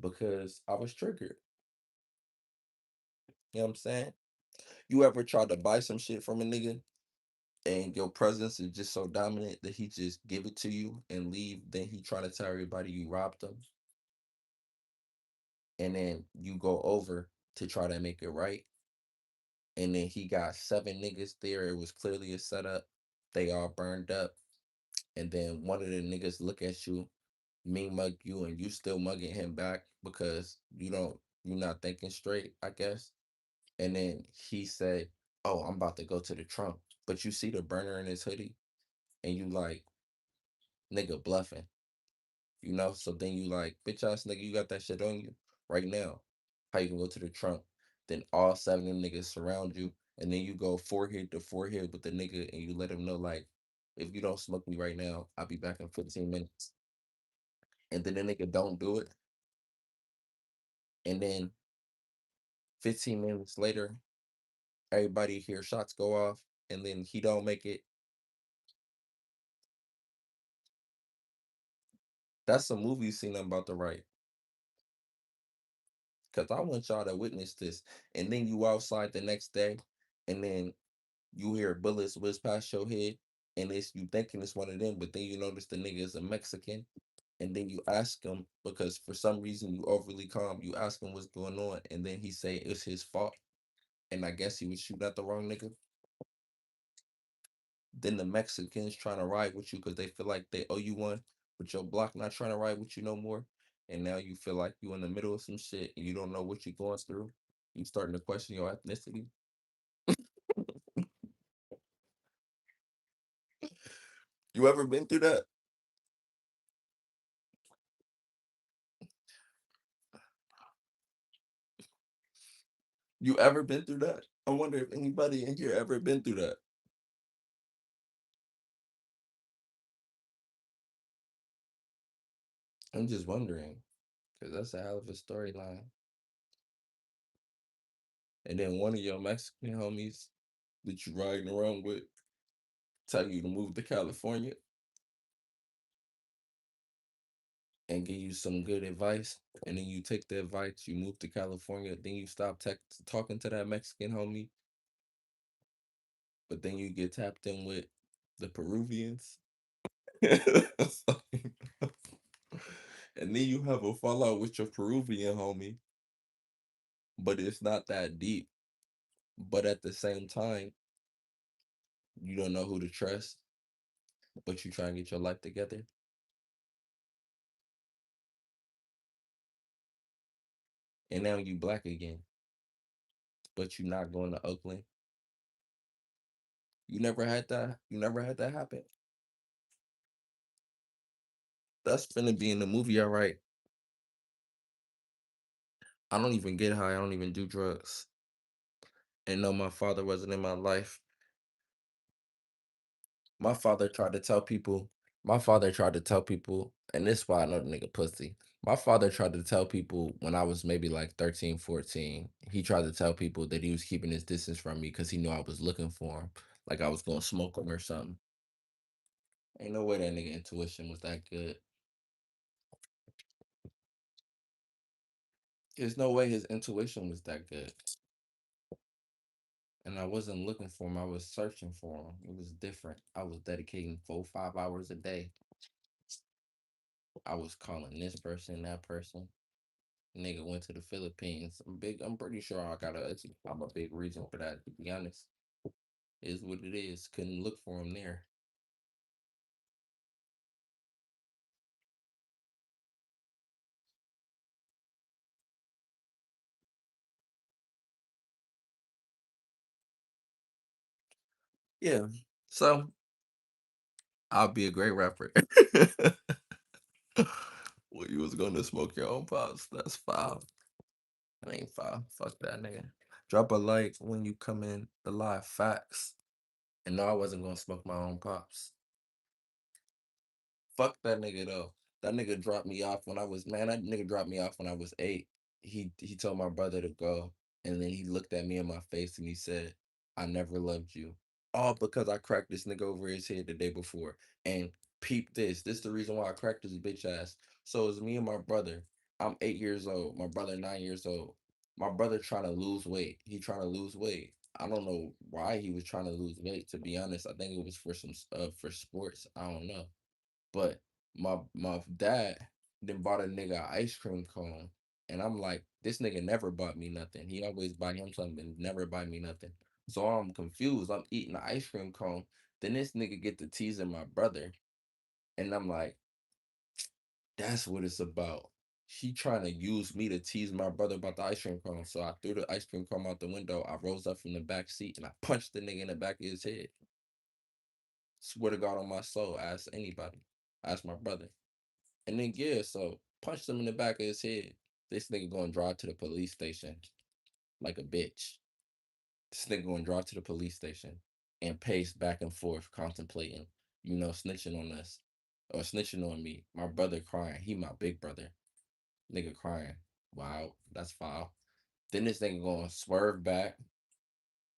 because I was triggered. You know what I'm saying? You ever tried to buy some shit from a nigga and your presence is just so dominant that he just give it to you and leave, then he try to tell everybody you robbed him, and then you go over to try to make it right, and then he got seven niggas there. It was clearly a setup. They all burned up, and then one of the niggas look at you, me mug you, and you still mugging him back because you're not thinking straight, I guess. And then he said, oh, I'm about to go to the trunk, but you see the burner in his hoodie, and you like, nigga bluffing. So then you like, bitch ass nigga, you got that shit on you right now. How you can go to the trunk? Then all seven of them niggas surround you, and then you go forehead to forehead with the nigga, and you let him know like, if you don't smoke me right now, I'll be back in 15 minutes. And then the nigga don't do it, and then 15 minutes later, everybody hear shots go off, and then he don't make it. That's a movie scene I'm about to write, cause I want y'all to witness this. And then you outside the next day, and then you hear bullets whiz past your head, and it's you thinking it's one of them, but then you notice the nigga is a Mexican, and then you ask him because for some reason you overly calm. You ask him what's going on, and then he say it's his fault, and I guess he was shooting at the wrong nigga. Then the Mexicans trying to ride with you because they feel like they owe you one. but your block not trying to ride with you no more, and now you feel like you in the middle of some shit and you don't know what you're going through. You starting to question your ethnicity. You ever been through that? You ever been through that? I wonder if anybody in here ever been through that. I'm just wondering, because that's a hell of a storyline. And then one of your Mexican homies that you riding around with tell you to move to California and give you some good advice. And then you take the advice, you move to California, then you stop talking to that Mexican homie, but then you get tapped in with the Peruvians. And then you have a fallout with your Peruvian homie, but it's not that deep. But at the same time, you don't know who to trust, but you try and get your life together. And now you black again, but you're not going to Oakland. You never had that. You never had that happen. That's finna be in the movie, all right. I don't even get high. I don't even do drugs. And no, my father wasn't in my life. My father tried to tell people. My father tried to tell people, and this is why I know the nigga pussy. My father tried to tell people when I was maybe like 13, 14. He tried to tell people that he was keeping his distance from me because he knew I was looking for him, like I was gonna smoke him or something. Ain't no way that nigga intuition was that good. There's no way his intuition was that good. And I wasn't looking for him. I was searching for him. It was different. I was dedicating 4, 5 hours a day. I was calling this person, that person. Nigga went to the Philippines. I'm big. I'm pretty sure I got a. I'm a big reason for that. To be honest, is what it is. Couldn't look for him there. Yeah. So I'll be a great rapper. Well, you was gonna smoke your own pops. That's foul. That ain't foul. Fuck that nigga. Drop a like when you come in the live facts. And no, I wasn't gonna smoke my own pops. Fuck that nigga though. That nigga dropped me off when I was man. That nigga dropped me off when I was 8. He told my brother to go, and then he looked at me in my face and he said, "I never loved you." All because I cracked this nigga over his head the day before. And peep this. This is the reason why I cracked his bitch ass. So it's me and my brother. I'm 8 years old. My brother 9 years old. My brother trying to lose weight. He trying to lose weight. I don't know why he was trying to lose weight. To be honest, I think it was for some for sports. I don't know. But my dad then bought a nigga a ice cream cone. And I'm like, this nigga never bought me nothing. He always buy him something, never buy me nothing. So I'm confused. I'm eating the ice cream cone. Then this nigga get to teasing my brother. And I'm like, that's what it's about. She trying to use me to tease my brother about the ice cream cone. So I threw the ice cream cone out the window. I rose up from the back seat and I punched the nigga in the back of his head. Swear to God on my soul, ask anybody. Ask my brother. And then yeah, so punched him in the back of his head. This nigga gonna drive to the police station like a bitch. This nigga gonna drive to the police station and pace back and forth, contemplating, snitching on us or snitching on me. My brother crying. He my big brother. Nigga crying. Wow, that's foul. Then this nigga gonna swerve back,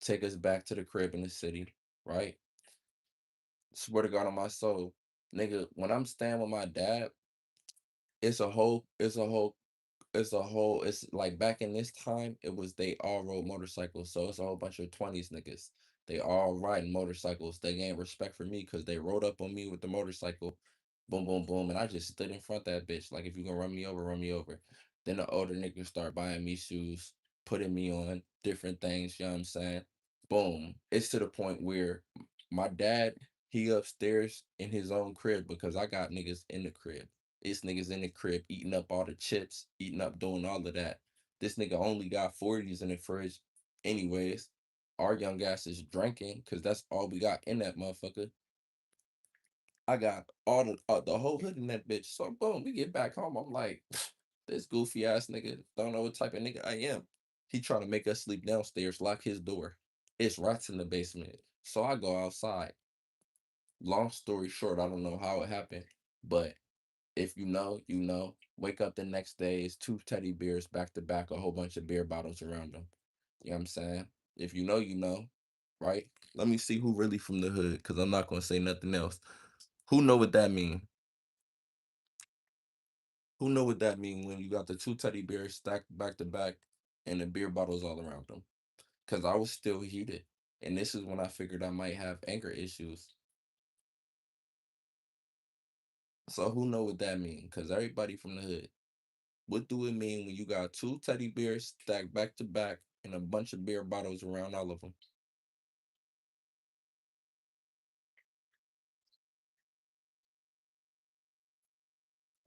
take us back to the crib in the city, right? Swear to God on my soul, nigga. When I'm staying with my dad, it's like back in this time, it was they all rode motorcycles. So it's a whole bunch of 20s niggas. They all riding motorcycles. They gained respect for me because they rode up on me with the motorcycle. Boom, boom, boom. And I just stood in front of that bitch. Like, if you gonna run me over, run me over. Then the older niggas start buying me shoes, putting me on different things, you know what I'm saying? Boom. It's to the point where my dad He upstairs in his own crib because I got niggas in the crib. It's niggas in the crib eating up all the chips, eating up, doing all of that. This nigga only got 40s in the fridge. Anyways, our young ass is drinking because that's all we got in that motherfucker. I got all the whole hood in that bitch. So boom, we get back home. I'm like, this goofy ass nigga don't know what type of nigga I am. He trying to make us sleep downstairs, lock his door. It's rats in the basement. So I go outside. Long story short, I don't know how it happened, but if you know, you know. Wake up the next day, it's two teddy bears back to back, a whole bunch of beer bottles around them. You know what I'm saying? If you know, you know, right? Let me see who really from the hood, because I'm not gonna say nothing else. Who know what that mean? Who know what that mean when you got the two teddy bears stacked back to back and the beer bottles all around them? Because I was still heated. And this is when I figured I might have anger issues. So who know what that mean? Because everybody from the hood. What do it mean when you got two teddy bears stacked back to back and a bunch of beer bottles around all of them?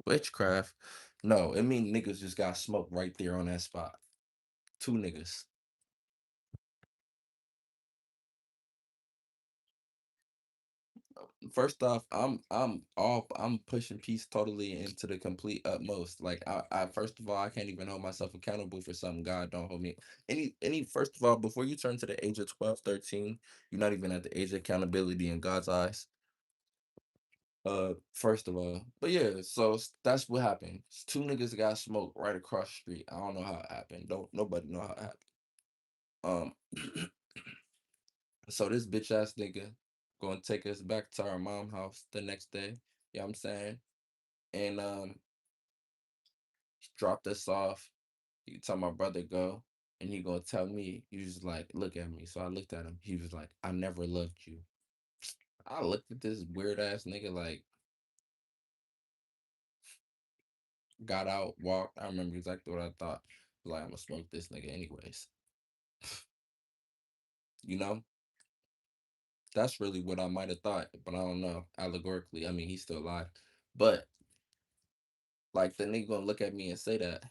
Witchcraft? No, it mean niggas just got smoked right there on that spot. Two niggas. First off, I'm pushing peace totally into the complete utmost. Like I first of all, I can't even hold myself accountable for something God don't hold me. Any first of all, before you turn to the age of 12, 13, you're not even at the age of accountability in God's eyes. First of all. But yeah, so that's what happened. Two niggas got smoked right across the street. I don't know how it happened. Don't nobody know how it happened. Um so this bitch ass nigga gonna take us back to our mom house the next day. You know what I'm saying? And dropped us off. He told my brother go. And he gonna tell me, he was like, look at me. So I looked at him. He was like, I never loved you. I looked at this weird ass nigga like got out, walked. I remember exactly what I thought. Like, I'm gonna smoke this nigga anyways. You know, that's really what I might have thought, but I don't know. Allegorically, I mean, he's still alive, but like the nigga gonna look at me and say that,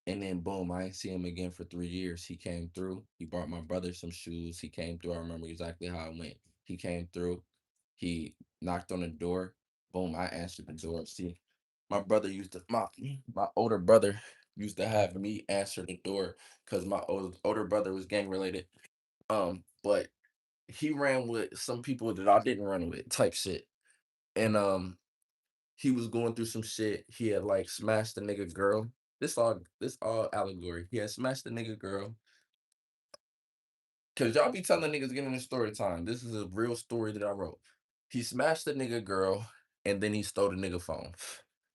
and then boom, I ain't see him again for 3 years. He came through. He brought my brother some shoes. He came through. I remember exactly how it went. He came through. He knocked on the door. Boom, I answered the door. See, my brother used to my older brother used to have me answer the door because my older brother was gang related. But he ran with some people that I didn't run with, type shit. And he was going through some shit. He had like smashed the nigga girl. This all allegory. He had smashed the nigga girl. Cause y'all be telling niggas getting in story time. This is a real story that I wrote. He smashed the nigga girl and then he stole the nigga phone.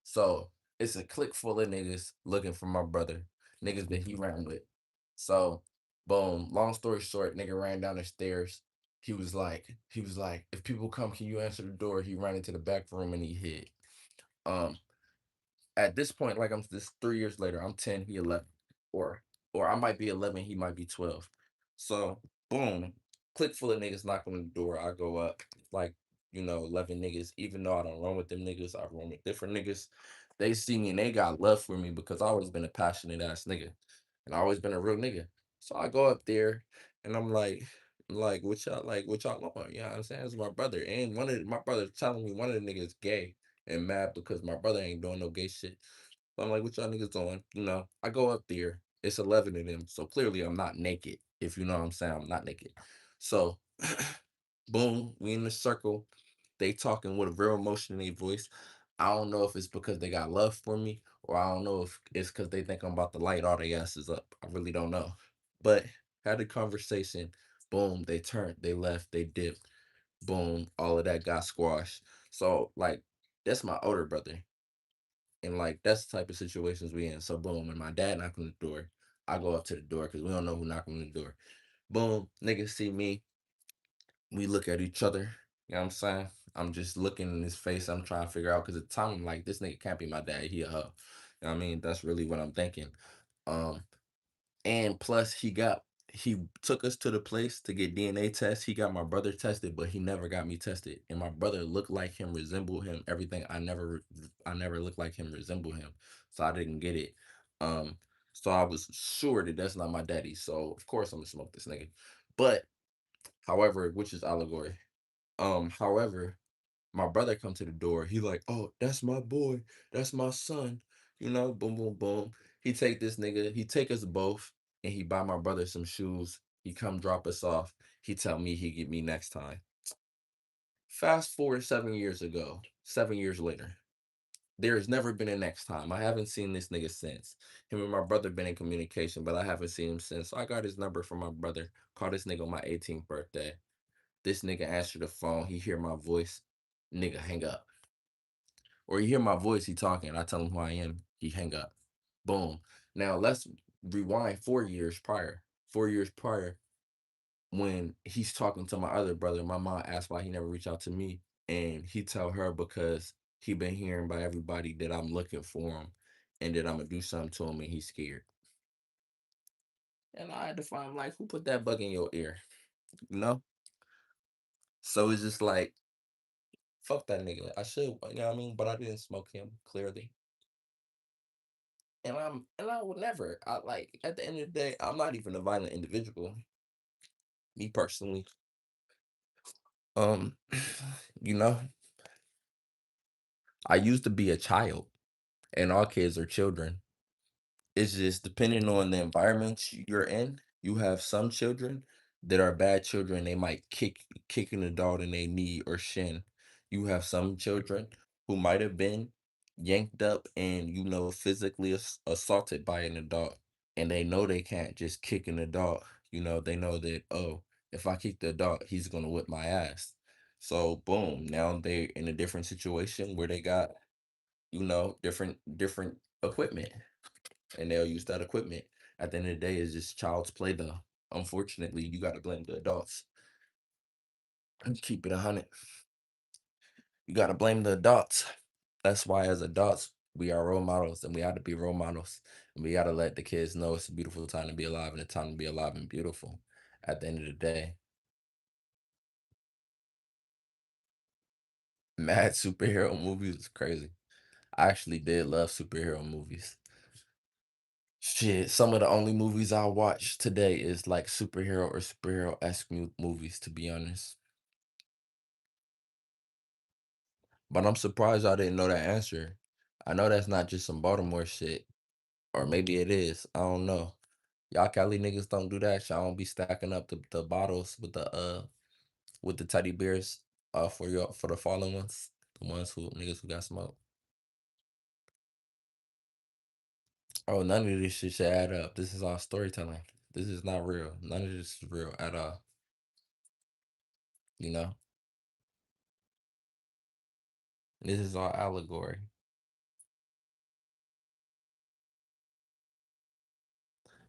So it's a clique full of niggas looking for my brother. Niggas that he ran with. So boom, long story short, nigga ran down the stairs. He was like, if people come, can you answer the door? He ran into the back room and he hid. Um, at this point, like I'm this 3 years later, I'm 10, he 11, or I might be 11, he might be 12. So boom, click full of niggas knocking on the door. I go up, like 11 niggas. Even though I don't run with them niggas, I run with different niggas. They see me and they got love for me because I always been a passionate ass nigga, and I always been a real nigga. So I go up there and I'm like, what y'all want? You know what I'm saying? It's my brother, and one of my brothers telling me one of the niggas gay and mad because my brother ain't doing no gay shit. So I'm like, what y'all niggas doing? I go up there. It's 11 of them. So clearly I'm not naked. If you know what I'm saying, I'm not naked. So boom, we in the circle. They talking with a real emotion in their voice. I don't know if it's because they got love for me, or I don't know if it's because they think I'm about to light all their asses up. I really don't know. But had a conversation. Boom, they turned, they left, they dipped. Boom, all of that got squashed. So like that's my older brother. And like that's the type of situations we in. So boom, when my dad knock on the door, I go up to the door because we don't know who knocking on the door. Boom, niggas see me, we look at each other. You know what I'm saying? I'm just looking in his face. I'm trying to figure out because at the time I'm like, this nigga can't be my dad. He a hoe. You know what I mean? That's really what I'm thinking. Um, and plus he took us to the place to get DNA tests. He got my brother tested, but he never got me tested. And my brother looked like him, resembled him, everything. I never looked like him, resemble him. So I didn't get it. Um, so I was sure that that's not my daddy. So of course I'm gonna smoke this nigga. But however, which is allegory. However, my brother come to the door. He like, oh, that's my boy. That's my son. You know, boom, boom, boom. He take this nigga. He take us both, and he buy my brother some shoes. He come drop us off. He tell me he get me next time. Fast forward 7 years ago. 7 years later, there has never been a next time. I haven't seen this nigga since. Him and my brother been in communication, but I haven't seen him since. So I got his number from my brother. Called this nigga on my 18th birthday. This nigga answer the phone. He hear my voice. Nigga hang up. Or you hear my voice, he talking, I tell him who I am, he hang up. Boom. Now let's rewind 4 years prior. 4 years prior, when he's talking to my other brother, my mom asked why he never reached out to me. And he tell her because he been hearing by everybody that I'm looking for him and that I'm gonna do something to him and he's scared. And I had to find like who put that bug in your ear? You know? So it's just like, fuck that nigga. I should, you know what I mean? But I didn't smoke him, clearly. And I would never. I like at the end of the day, I'm not even a violent individual. Me personally. Um, you know, I used to be a child, and all kids are children. It's just depending on the environment you're in. You have some children that are bad children. They might kick an adult in their knee or shin. You have some children who might have been yanked up and physically assaulted by an adult, and they know they can't just kick an adult. They know that, oh, if I kick the adult, he's gonna whip my ass. So boom, now they're in a different situation where they got different equipment, and they'll use that equipment. At the end of the day, it's just child's play, though. Unfortunately, you got to blame the adults. Keep it 100. You got to blame the adults. That's why, as adults, we are role models, and we have to be role models. And we got to let the kids know it's a beautiful time to be alive and a time to be alive and beautiful. At the end of the day, mad superhero movies is crazy. I actually did love superhero movies. Shit, some of the only movies I watch today is like superhero or superhero-esque movies, to be honest. But I'm surprised I didn't know that answer. I know that's not just some Baltimore shit, or maybe it is. I don't know. Y'all Cali niggas don't do that. Y'all don't be stacking up the bottles with the teddy bears for the fallen ones, the ones who niggas who got smoked. Oh, none of this shit should add up. This is all storytelling. This is not real. None of this is real at all. You know, this is all allegory.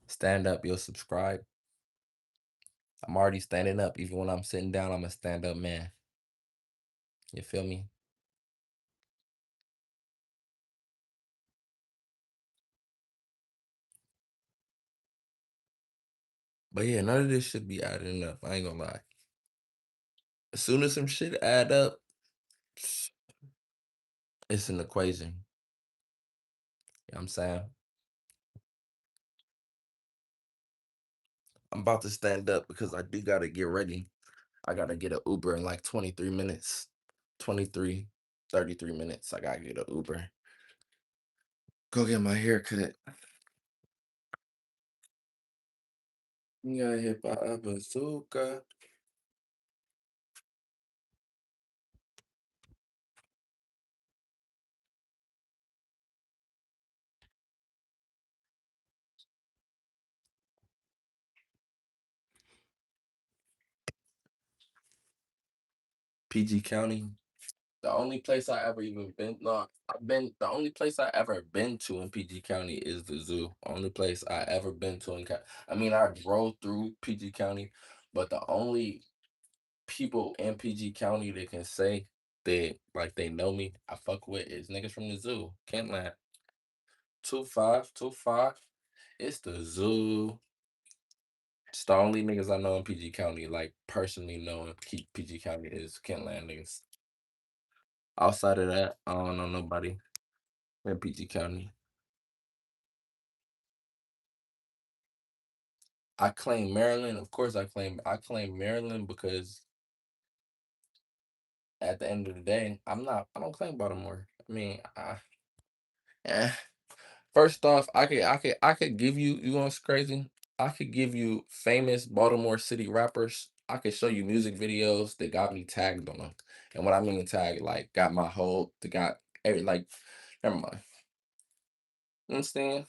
Stand up, you'll subscribe. I'm already standing up. Even when I'm sitting down, I'm a stand up man. You feel me? But yeah, none of this should be adding up. I ain't gonna lie. As soon as some shit add up, it's an equation. You know what I'm saying? I'm about to stand up because I do gotta get ready. I gotta get an Uber in like 23 minutes. 23, 33 minutes. I gotta get an Uber. Go get my hair cut. You got hit by a bazooka. PG County. The only place I ever even been, no, the only place I ever been to in PG County is the zoo. Only place I ever been to I mean, I drove through PG County, but the only people in PG County that can say that, like, they know me, I fuck with, is niggas from the zoo. Kentland. 2525. It's the zoo. It's the only niggas I know in PG County, like personally know in PG County is Kentland niggas. Outside of that, I don't know nobody in PG County. I claim Maryland, of course. I claim Maryland because at the end of the day, I don't claim Baltimore. I mean, eh. First off, I could give you. You know what's crazy? I could give you famous Baltimore City rappers. I could show you music videos that got me tagged on them. And what I mean tag, like got my whole, that got every like. Never mind. You understand?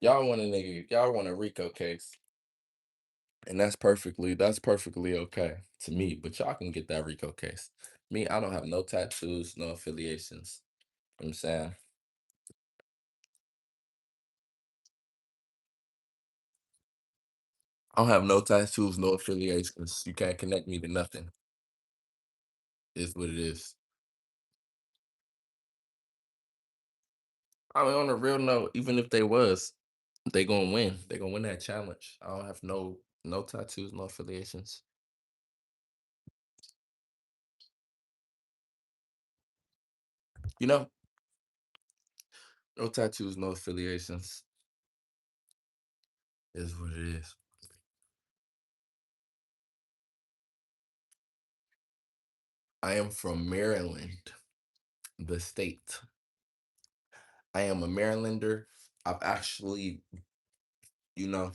Y'all want a Rico case, and that's perfectly okay to me. But y'all can get that Rico case. Me, I don't have no tattoos, no affiliations. You know what I'm saying, I don't have no tattoos, no affiliations. You can't connect me to nothing. Is what it is. I mean, on a real note, even if they was, they gonna win. They gonna win that challenge. I don't have no tattoos, no affiliations. You know, no tattoos, no affiliations. Is what it is. I am from Maryland, the state. I am a Marylander. I've actually, you know,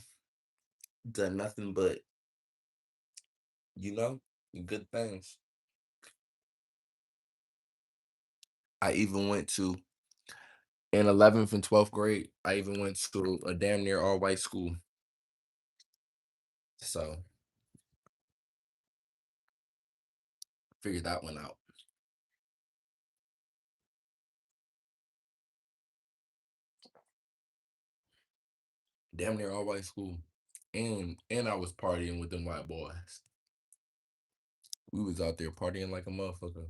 done nothing but, you know, good things. I even went to in 11th and 12th grade. I even went to a damn near all white school. So figured that one out. Damn near all white school. And I was partying with them white boys. We was out there partying like a motherfucker.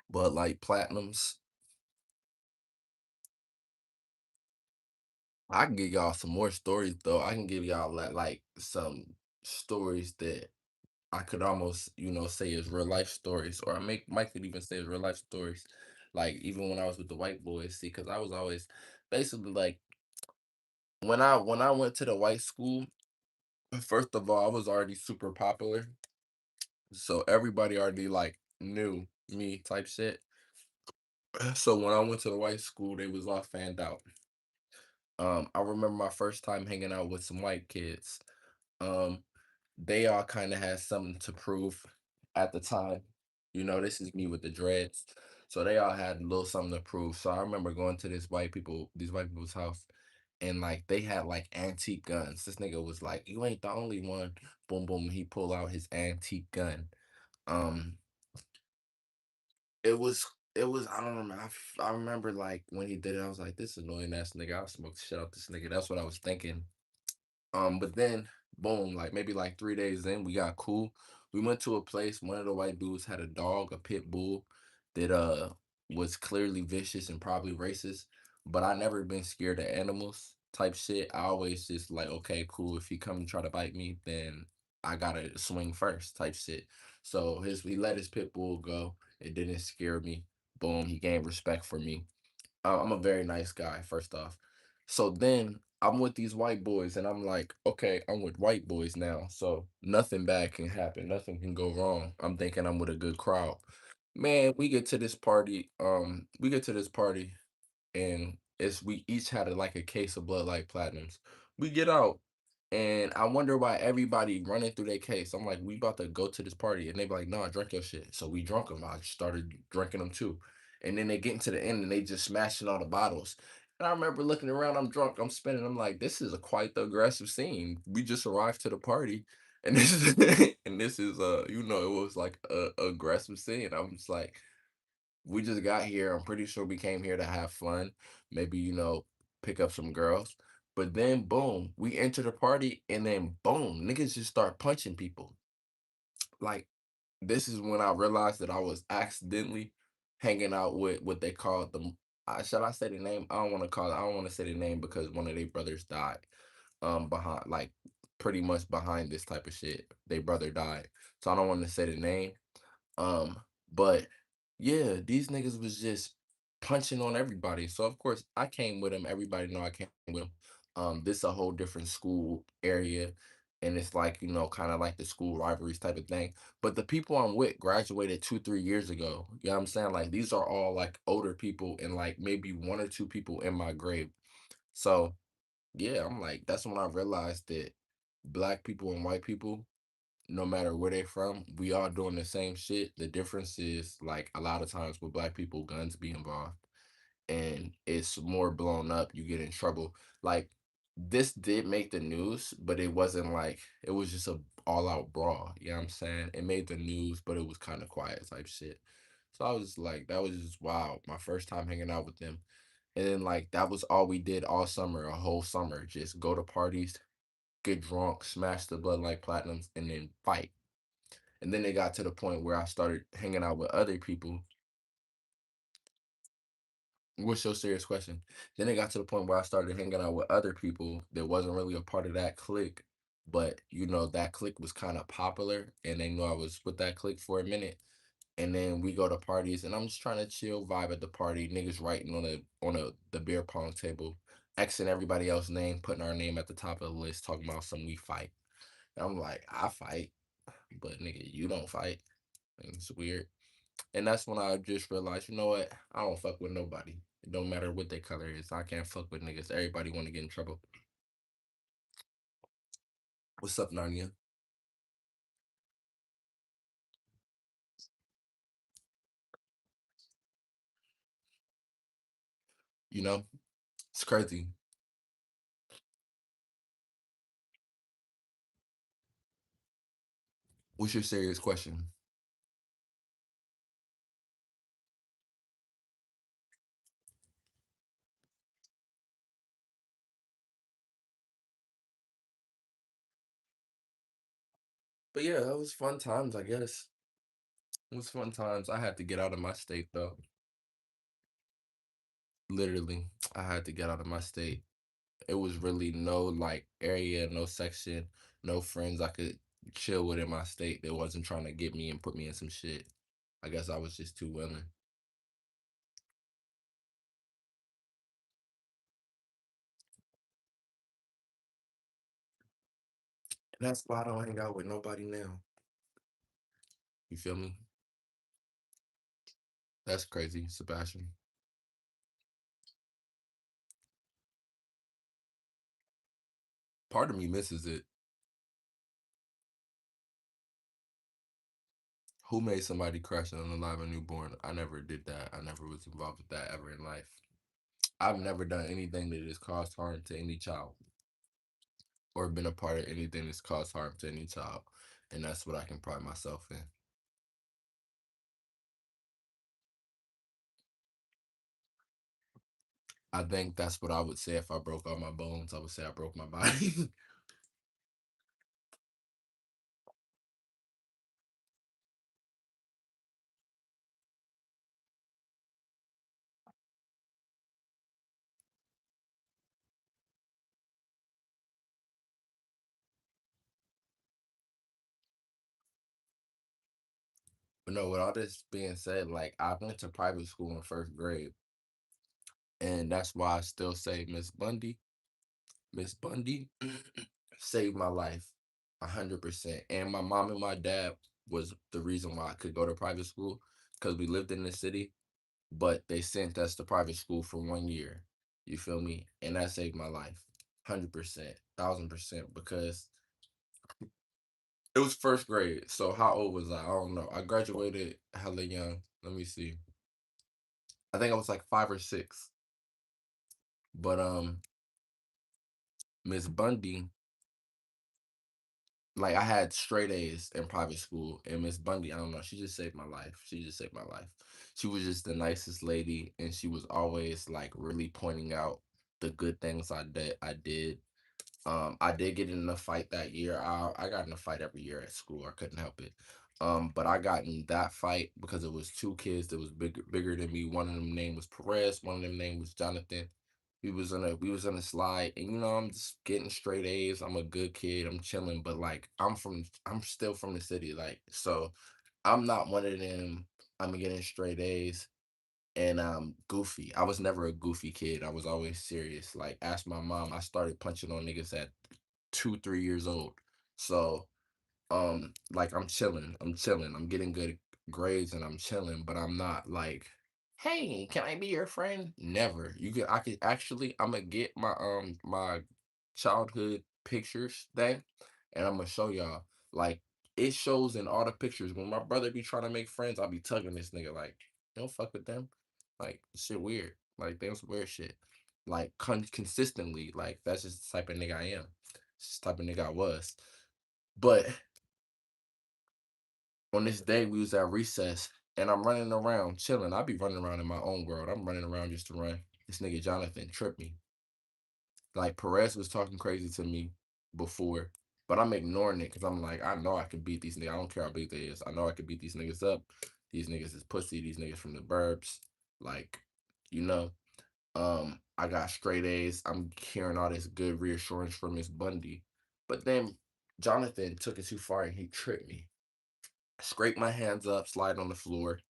But like platinums, I can give y'all some more stories though. I can give y'all like some stories that I could almost, say is real life stories, or I make Mike could even say is real life stories. Like even when I was with the white boys, see, because I was always basically like when I went to the white school. First of all, I was already super popular, so everybody already like knew me type shit. So when I went to the white school, they was all fanned out. I remember my first time hanging out with some white kids. Um, they all kind of had something to prove at the time. This is me with the dreads. So they all had a little something to prove. So I remember going to these white people's house, and like they had like antique guns. This nigga was like, "You ain't the only one." Boom, boom. He pulled out his antique gun. Um, it was, I don't remember. I remember like when he did it, I was like, "This annoying ass nigga. I'll smoke the shit out this nigga." That's what I was thinking. But then boom, like maybe like 3 days in, we got cool. We went to a place. One of the white dudes had a dog, a pit bull, that was clearly vicious and probably racist. But I never been scared of animals type shit. I always just like, okay, cool. If he come and try to bite me, then I gotta swing first type shit. So he let his pit bull go. It didn't scare me. Boom, he gained respect for me. I'm a very nice guy, first off. So then I'm with these white boys, and I'm like, okay, I'm with white boys now. So nothing bad can happen. Nothing can go wrong. I'm thinking I'm with a good crowd. Man, we get to this party, and we each had like a case of Blood Like Platinums. We get out, and I wonder why everybody running through their case. I'm like, we about to go to this party, and they be like, nah, drink your shit. So we drunk them. I started drinking them too, and then they get into the end, and they just smashing all the bottles. And I remember looking around. I'm drunk. I'm spinning. I'm like, this is a quite the aggressive scene. We just arrived to the party, and this is and this is it was like a aggressive scene. I'm just like, we just got here. I'm pretty sure we came here to have fun, maybe, pick up some girls. But then, boom, we enter the party, and then, boom, niggas just start punching people. Like, this is when I realized that I was accidentally hanging out with what they call the. Shall I say the name? I don't want to call it. I don't want to say the name because one of their brothers died. Behind like pretty much behind this type of shit. Their brother died, so I don't want to say the name. Um, but yeah, these niggas was just punching on everybody. So of course I came with them. Everybody know I came with them. This a whole different school area, and it's like kind of like the school rivalries type of thing. But the people I'm with graduated 2, 3 years ago. You know what I'm saying? Like these are all like older people, and like maybe one or two people in my grade. So yeah, I'm like that's when I realized that black people and white people, no matter where they from, we all doing the same shit. The difference is like a lot of times with black people, guns be involved and it's more blown up. You get in trouble. Like this did make the news, but it wasn't like it was just a all out brawl. You know what I'm saying? It made the news, but it was kind of quiet type shit. So I was like, that was just wow. My first time hanging out with them. And then like that was all we did all summer, a whole summer. Just go to parties, get drunk, smash the Bud Light Platinums, and then fight. And then it got to the point where I started hanging out with other people. What's your serious question? Then it got to the point where I started hanging out with other people that wasn't really a part of that clique, but that clique was kind of popular, and they knew I was with that clique for a minute. And then we go to parties, and I'm just trying to chill, vibe at the party. Niggas writing on the beer pong table, Xing everybody else's name, putting our name at the top of the list, talking about some we fight. And I'm like, I fight, but nigga, you don't fight. And it's weird. And that's when I just realized, you know what? I don't fuck with nobody. It don't matter what their color is. I can't fuck with niggas. Everybody want to get in trouble. What's up, Narnia? You know, it's crazy. What's your serious question? But yeah, it was fun times, I guess. It was fun times. I had to get out of my state though. Literally, I had to get out of my state. It was really no like area, no section, no friends I could chill with in my state that wasn't trying to get me and put me in some shit. I guess I was just too willing. And that's why I don't hang out with nobody now. You feel me? That's crazy, Sebastian. Part of me misses it. Who made somebody crash and unalive a newborn? I never did that. I never was involved with that ever in life. I've never done anything that has caused harm to any child or been a part of anything that's caused harm to any child. And that's what I can pride myself in. I think that's what I would say if I broke all my bones. I would say I broke my body. But no, with all this being said, like I went to private school in first grade. And that's why I still say Miss Bundy saved my life 100%. And my mom and my dad was the reason why I could go to private school because we lived in the city, but they sent us to private school for 1 year. You feel me? And that saved my life 100%, 1,000%, because it was first grade. So how old was I? I don't know. I graduated hella young. Let me see. I think I was like 5 or 6. But Miss Bundy, like I had straight A's in private school, and Miss Bundy, I don't know, she just saved my life. She just saved my life. She was just the nicest lady, and she was always like really pointing out the good things I did. I did get in a fight that year. I got in a fight every year at school. I couldn't help it. But I got in that fight because it was two kids that was bigger than me. One of them name was Perez, one of them name was Jonathan. We was on a slide, and I'm just getting straight A's. I'm a good kid. I'm chilling, but like I'm still from the city, like so I'm not one of them. I'm getting straight A's and goofy. I was never a goofy kid. I was always serious. Like ask my mom. I started punching on niggas at 2, 3 years old. So like I'm chilling, I'm getting good grades and I'm chilling, but I'm not like, hey, can I be your friend? Never. I could actually, I'm gonna get my childhood pictures thing, and I'm gonna show y'all. Like, it shows in all the pictures when my brother be trying to make friends, I'll be tugging this nigga like, don't fuck with them. Like, shit weird. Like, they some weird shit. Like consistently, like that's just the type of nigga I am. It's the type of nigga I was. But on this day we was at recess and I'm running around chilling. I be running around in my own world. I'm running around just to run. This nigga Jonathan tripped me. Like Perez was talking crazy to me before, but I'm ignoring it because I'm like, I know I can beat these niggas. I don't care how big they is. I know I can beat these niggas up. These niggas is pussy. These niggas from the burbs. Like, you know, I got straight A's. I'm hearing all this good reassurance from Miss Bundy. But then Jonathan took it too far and he tripped me. Scrape my hands up, slide on the floor.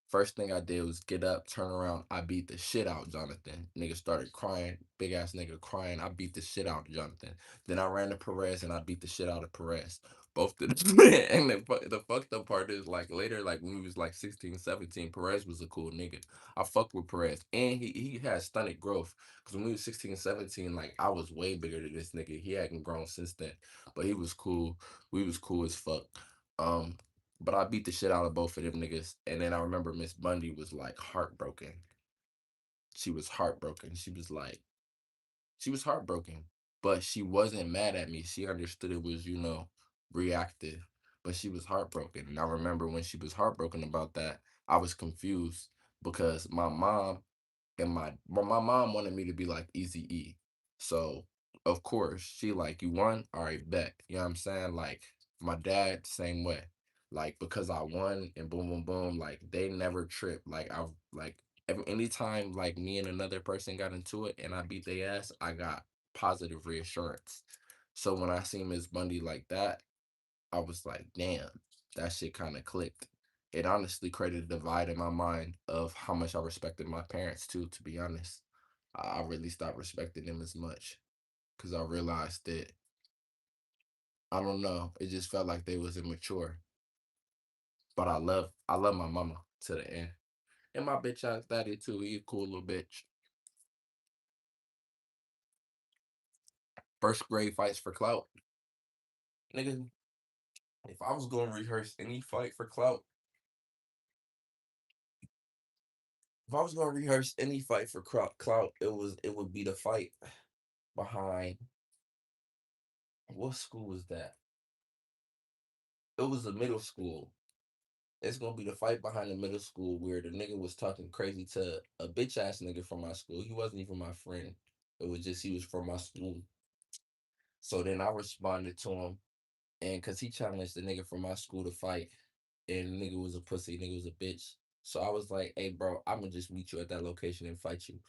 First thing I did was get up, turn around. I beat the shit out of Jonathan. Nigga started crying. Big ass nigga crying. I beat the shit out of Jonathan. Then I ran to Perez and I beat the shit out of Perez. Both the and the fucked up part is like later, like when we was like 16, 17, Perez was a cool nigga. I fucked with Perez. And he had stunted growth. Cause when we was 16, 17, like I was way bigger than this nigga. He hadn't grown since then. But he was cool. We was cool as fuck. Um, but I beat the shit out of both of them niggas. And then I remember Miss Bundy was like heartbroken. She was heartbroken. She was heartbroken. But she wasn't mad at me. She understood it was, reactive. But she was heartbroken. And I remember when she was heartbroken about that, I was confused because my mom wanted me to be like Easy E. So of course she like, you won, all right, bet. You know what I'm saying? Like my dad, same way. Like because I won and boom boom boom, like they never tripped. Like I've like anytime like me and another person got into it and I beat their ass, I got positive reassurance. So when I seen Miss Bundy like that, I was like, damn, that shit kind of clicked. It honestly created a divide in my mind of how much I respected my parents too. To be honest, I really stopped respecting them as much because I realized that I don't know. It just felt like they was immature. But I love my mama to the end, and my bitch ass daddy too. He a cool little bitch. First grade fights for clout, nigga. If I was going to rehearse any fight for clout, if I was going to rehearse any fight for clout, it would be the fight behind what school was that? It was a middle school. It's gonna be the fight behind the middle school where the nigga was talking crazy to a bitch ass nigga from my school. He wasn't even my friend. It was just he was from my school. So then I responded to him, and cause he challenged the nigga from my school to fight, and the nigga was a pussy, nigga was a bitch. So I was like, hey bro, I'm gonna just meet you at that location and fight you.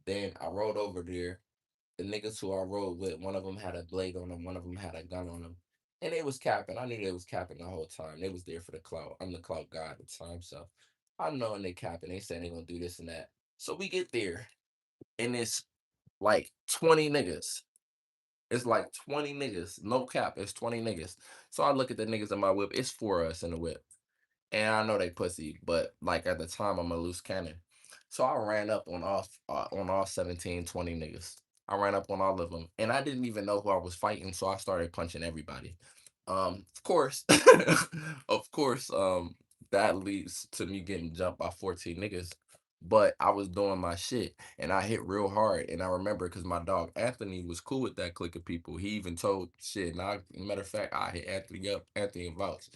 Then I rode over there. The niggas who I rode with, one of them had a blade on them, one of them had a gun on them. And they was capping. I knew they was capping the whole time. They was there for the clout. I'm the clout guy at the time, so I know and they capping. They saying they gonna do this and that. So we get there, and it's like 20 niggas. It's like 20 niggas. No cap. It's 20 niggas. So I look at the niggas in my whip. It's four of us in the whip. And I know they pussy, but like at the time I'm a loose cannon. So I ran up on all 17, 20 niggas. I ran up on all of them. And I didn't even know who I was fighting, so I started punching everybody. Of course, of course, that leads to me getting jumped by 14 niggas. But I was doing my shit and I hit real hard. And I remember because my dog Anthony was cool with that clique of people. He even told shit. And matter of fact, I hit Anthony up, Anthony vouch.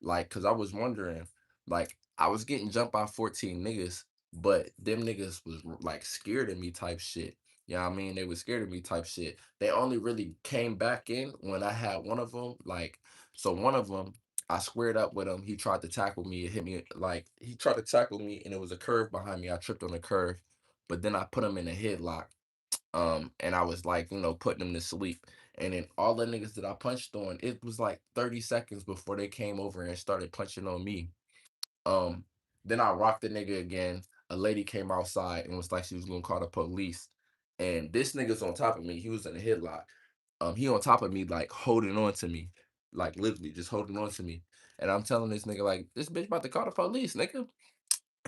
Like, cause I was wondering, like, I was getting jumped by 14 niggas, but them niggas was like scared of me type shit. You know what I mean? They was scared of me type shit. They only really came back in when I had one of them. Like, so one of them, I squared up with him. He tried to tackle me. It hit me like he tried to tackle me, and it was a curve behind me. I tripped on the curve, but then I put him in a headlock. And I was like, putting him to sleep. And then all the niggas that I punched on, it was like 30 seconds before they came over and started punching on me. Um, then I rocked the nigga again. A lady came outside and was like she was gonna call the police. And this nigga's on top of me. He was in a headlock. He on top of me, like holding on to me, like literally just holding on to me. And I'm telling this nigga, like, this bitch about to call the police, nigga.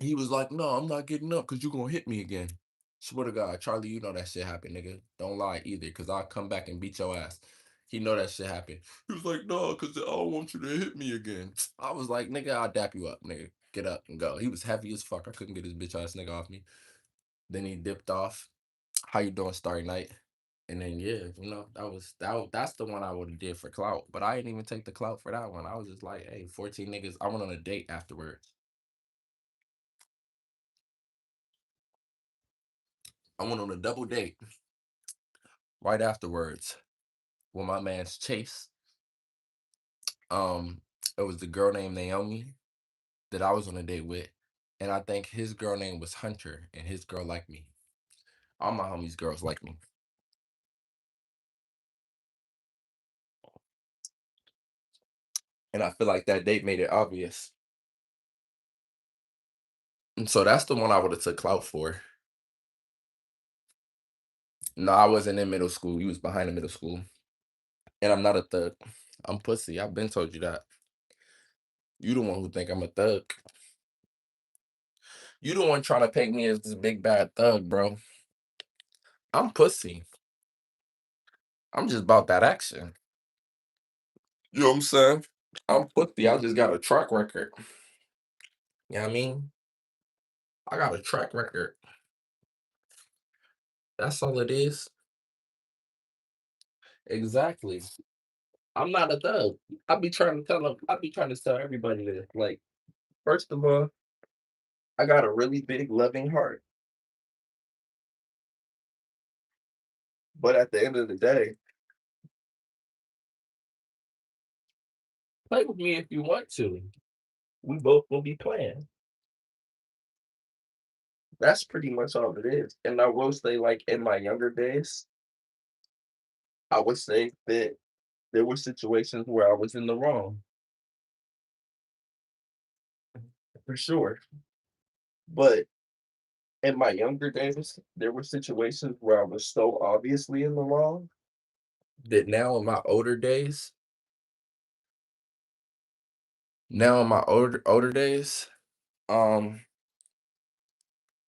He was like, "No, I'm not getting up because you gonna hit me again." Swear to God, Charlie, you know that shit happened, nigga. Don't lie either, because I'll come back and beat your ass. He know that shit happened. He was like, "No, because I don't want you to hit me again." I was like, "Nigga, I'll dap you up, nigga. Get up and go." He was heavy as fuck. I couldn't get his bitch ass nigga off me. Then he dipped off. How you doing, Starry Night? And then yeah, that's the one I would have did for clout. But I didn't even take the clout for that one. I was just like, hey, 14 niggas. I went on a date afterwards. I went on a double date right afterwards with my man's Chase. Um, it was the girl named Naomi that I was on a date with, and I think his girl name was Hunter, and his girl liked me. All my homies' girls like me, and I feel like that date made it obvious. And so that's the one I would have took clout for. No, I wasn't in middle school. You was behind the middle school, and I'm not a thug. I'm pussy. I've been told you that. You the one who think I'm a thug. You the one trying to paint me as this big bad thug, bro. I'm pussy. I'm just about that action. You know what I'm saying? I'm pussy. I just got a track record. You know what I mean? I got a track record. That's all it is. Exactly. I'm not a thug. I be trying to tell everybody this. Like, first of all, I got a really big loving heart. But at the end of the day, play with me if you want to. We both will be playing. That's pretty much all it is. And I will say, like in my younger days, I would say that there were situations where I was in the wrong, for sure. But in my younger days, there were situations where I was so obviously in the wrong that now in my older days, um,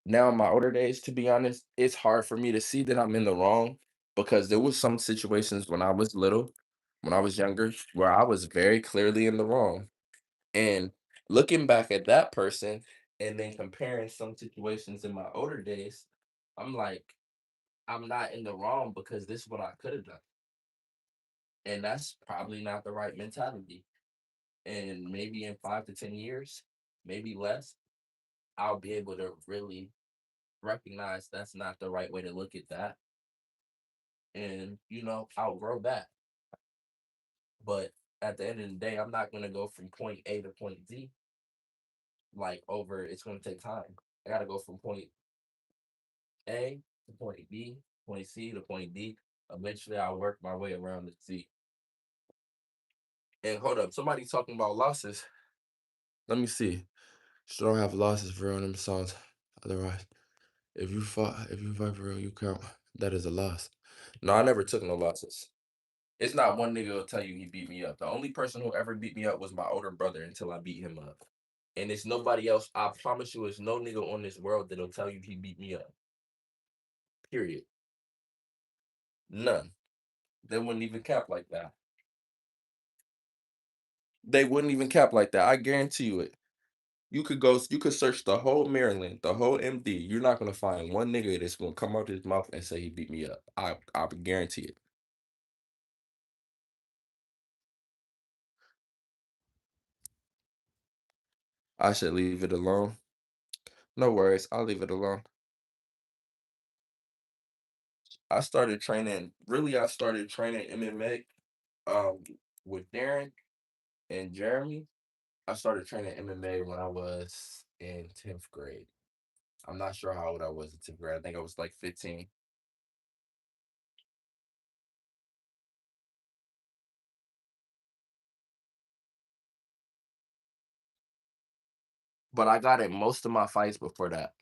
now in my older days, to be honest, it's hard for me to see that I'm in the wrong because there was some situations when I was little, when I was younger, where I was very clearly in the wrong. And looking back at that person and then comparing some situations in my older days, I'm like, I'm not in the wrong because this is what I could have done. And that's probably not the right mentality. And maybe in 5 to 10 years, maybe less, I'll be able to really recognize that's not the right way to look at that. And, outgrow that. But at the end of the day, I'm not going to go from point A to point Z like over, it's going to take time. I got to go from point A to point B, point C to point D. Eventually, I'll work my way around the Z. And hold up, somebody talking about losses. Let me see. Still don't have losses for real in them songs. Otherwise, if you fight for real, you count. That is a loss. No, I never took no losses. It's not one nigga will tell you he beat me up. The only person who ever beat me up was my older brother until I beat him up. And it's nobody else. I promise you, it's no nigga on this world that'll tell you he beat me up. Period. None. They wouldn't even cap like that. They wouldn't even cap like that. I guarantee you it. You could search the whole Maryland, the whole MD. You're not gonna find one nigga that's gonna come out his mouth and say he beat me up. I guarantee it. I should leave it alone. No worries, I'll leave it alone. I started training MMA um with Darren. And Jeremy, I started training MMA when I was in 10th grade. I'm not sure how old I was in 10th grade. I think I was like 15. But I got in most of my fights before that.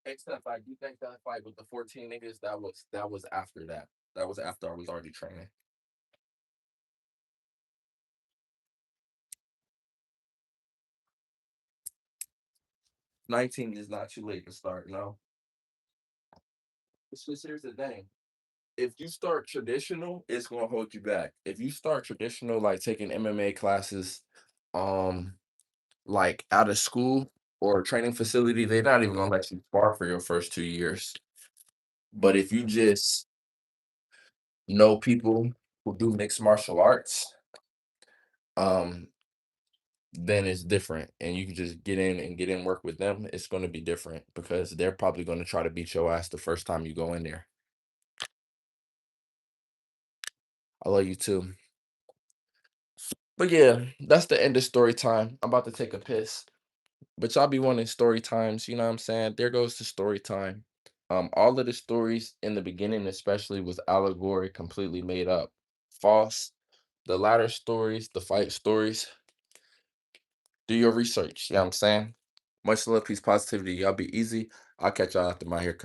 Except like you think that fight with the 14 niggas, that was after that. That was after I was already training. 19 is not too late to start, no. It's just here's the thing. If you start traditional, it's gonna hold you back. If you start traditional, like taking MMA classes, um, like out of school or a training facility, they're not even gonna let you spar for your first 2 years. But if you just know people who do mixed martial arts, um, then it's different. And you can just get in work with them. It's gonna be different because they're probably gonna try to beat your ass the first time you go in there. I love you too. But yeah, that's the end of story time. I'm about to take a piss. But y'all be wanting story times, you know what I'm saying? There goes the story time. All of the stories in the beginning, especially, was allegory, completely made up. False. The latter stories, the fight stories, do your research. You know what I'm saying? Much love, peace, positivity. Y'all be easy. I'll catch y'all after my haircut.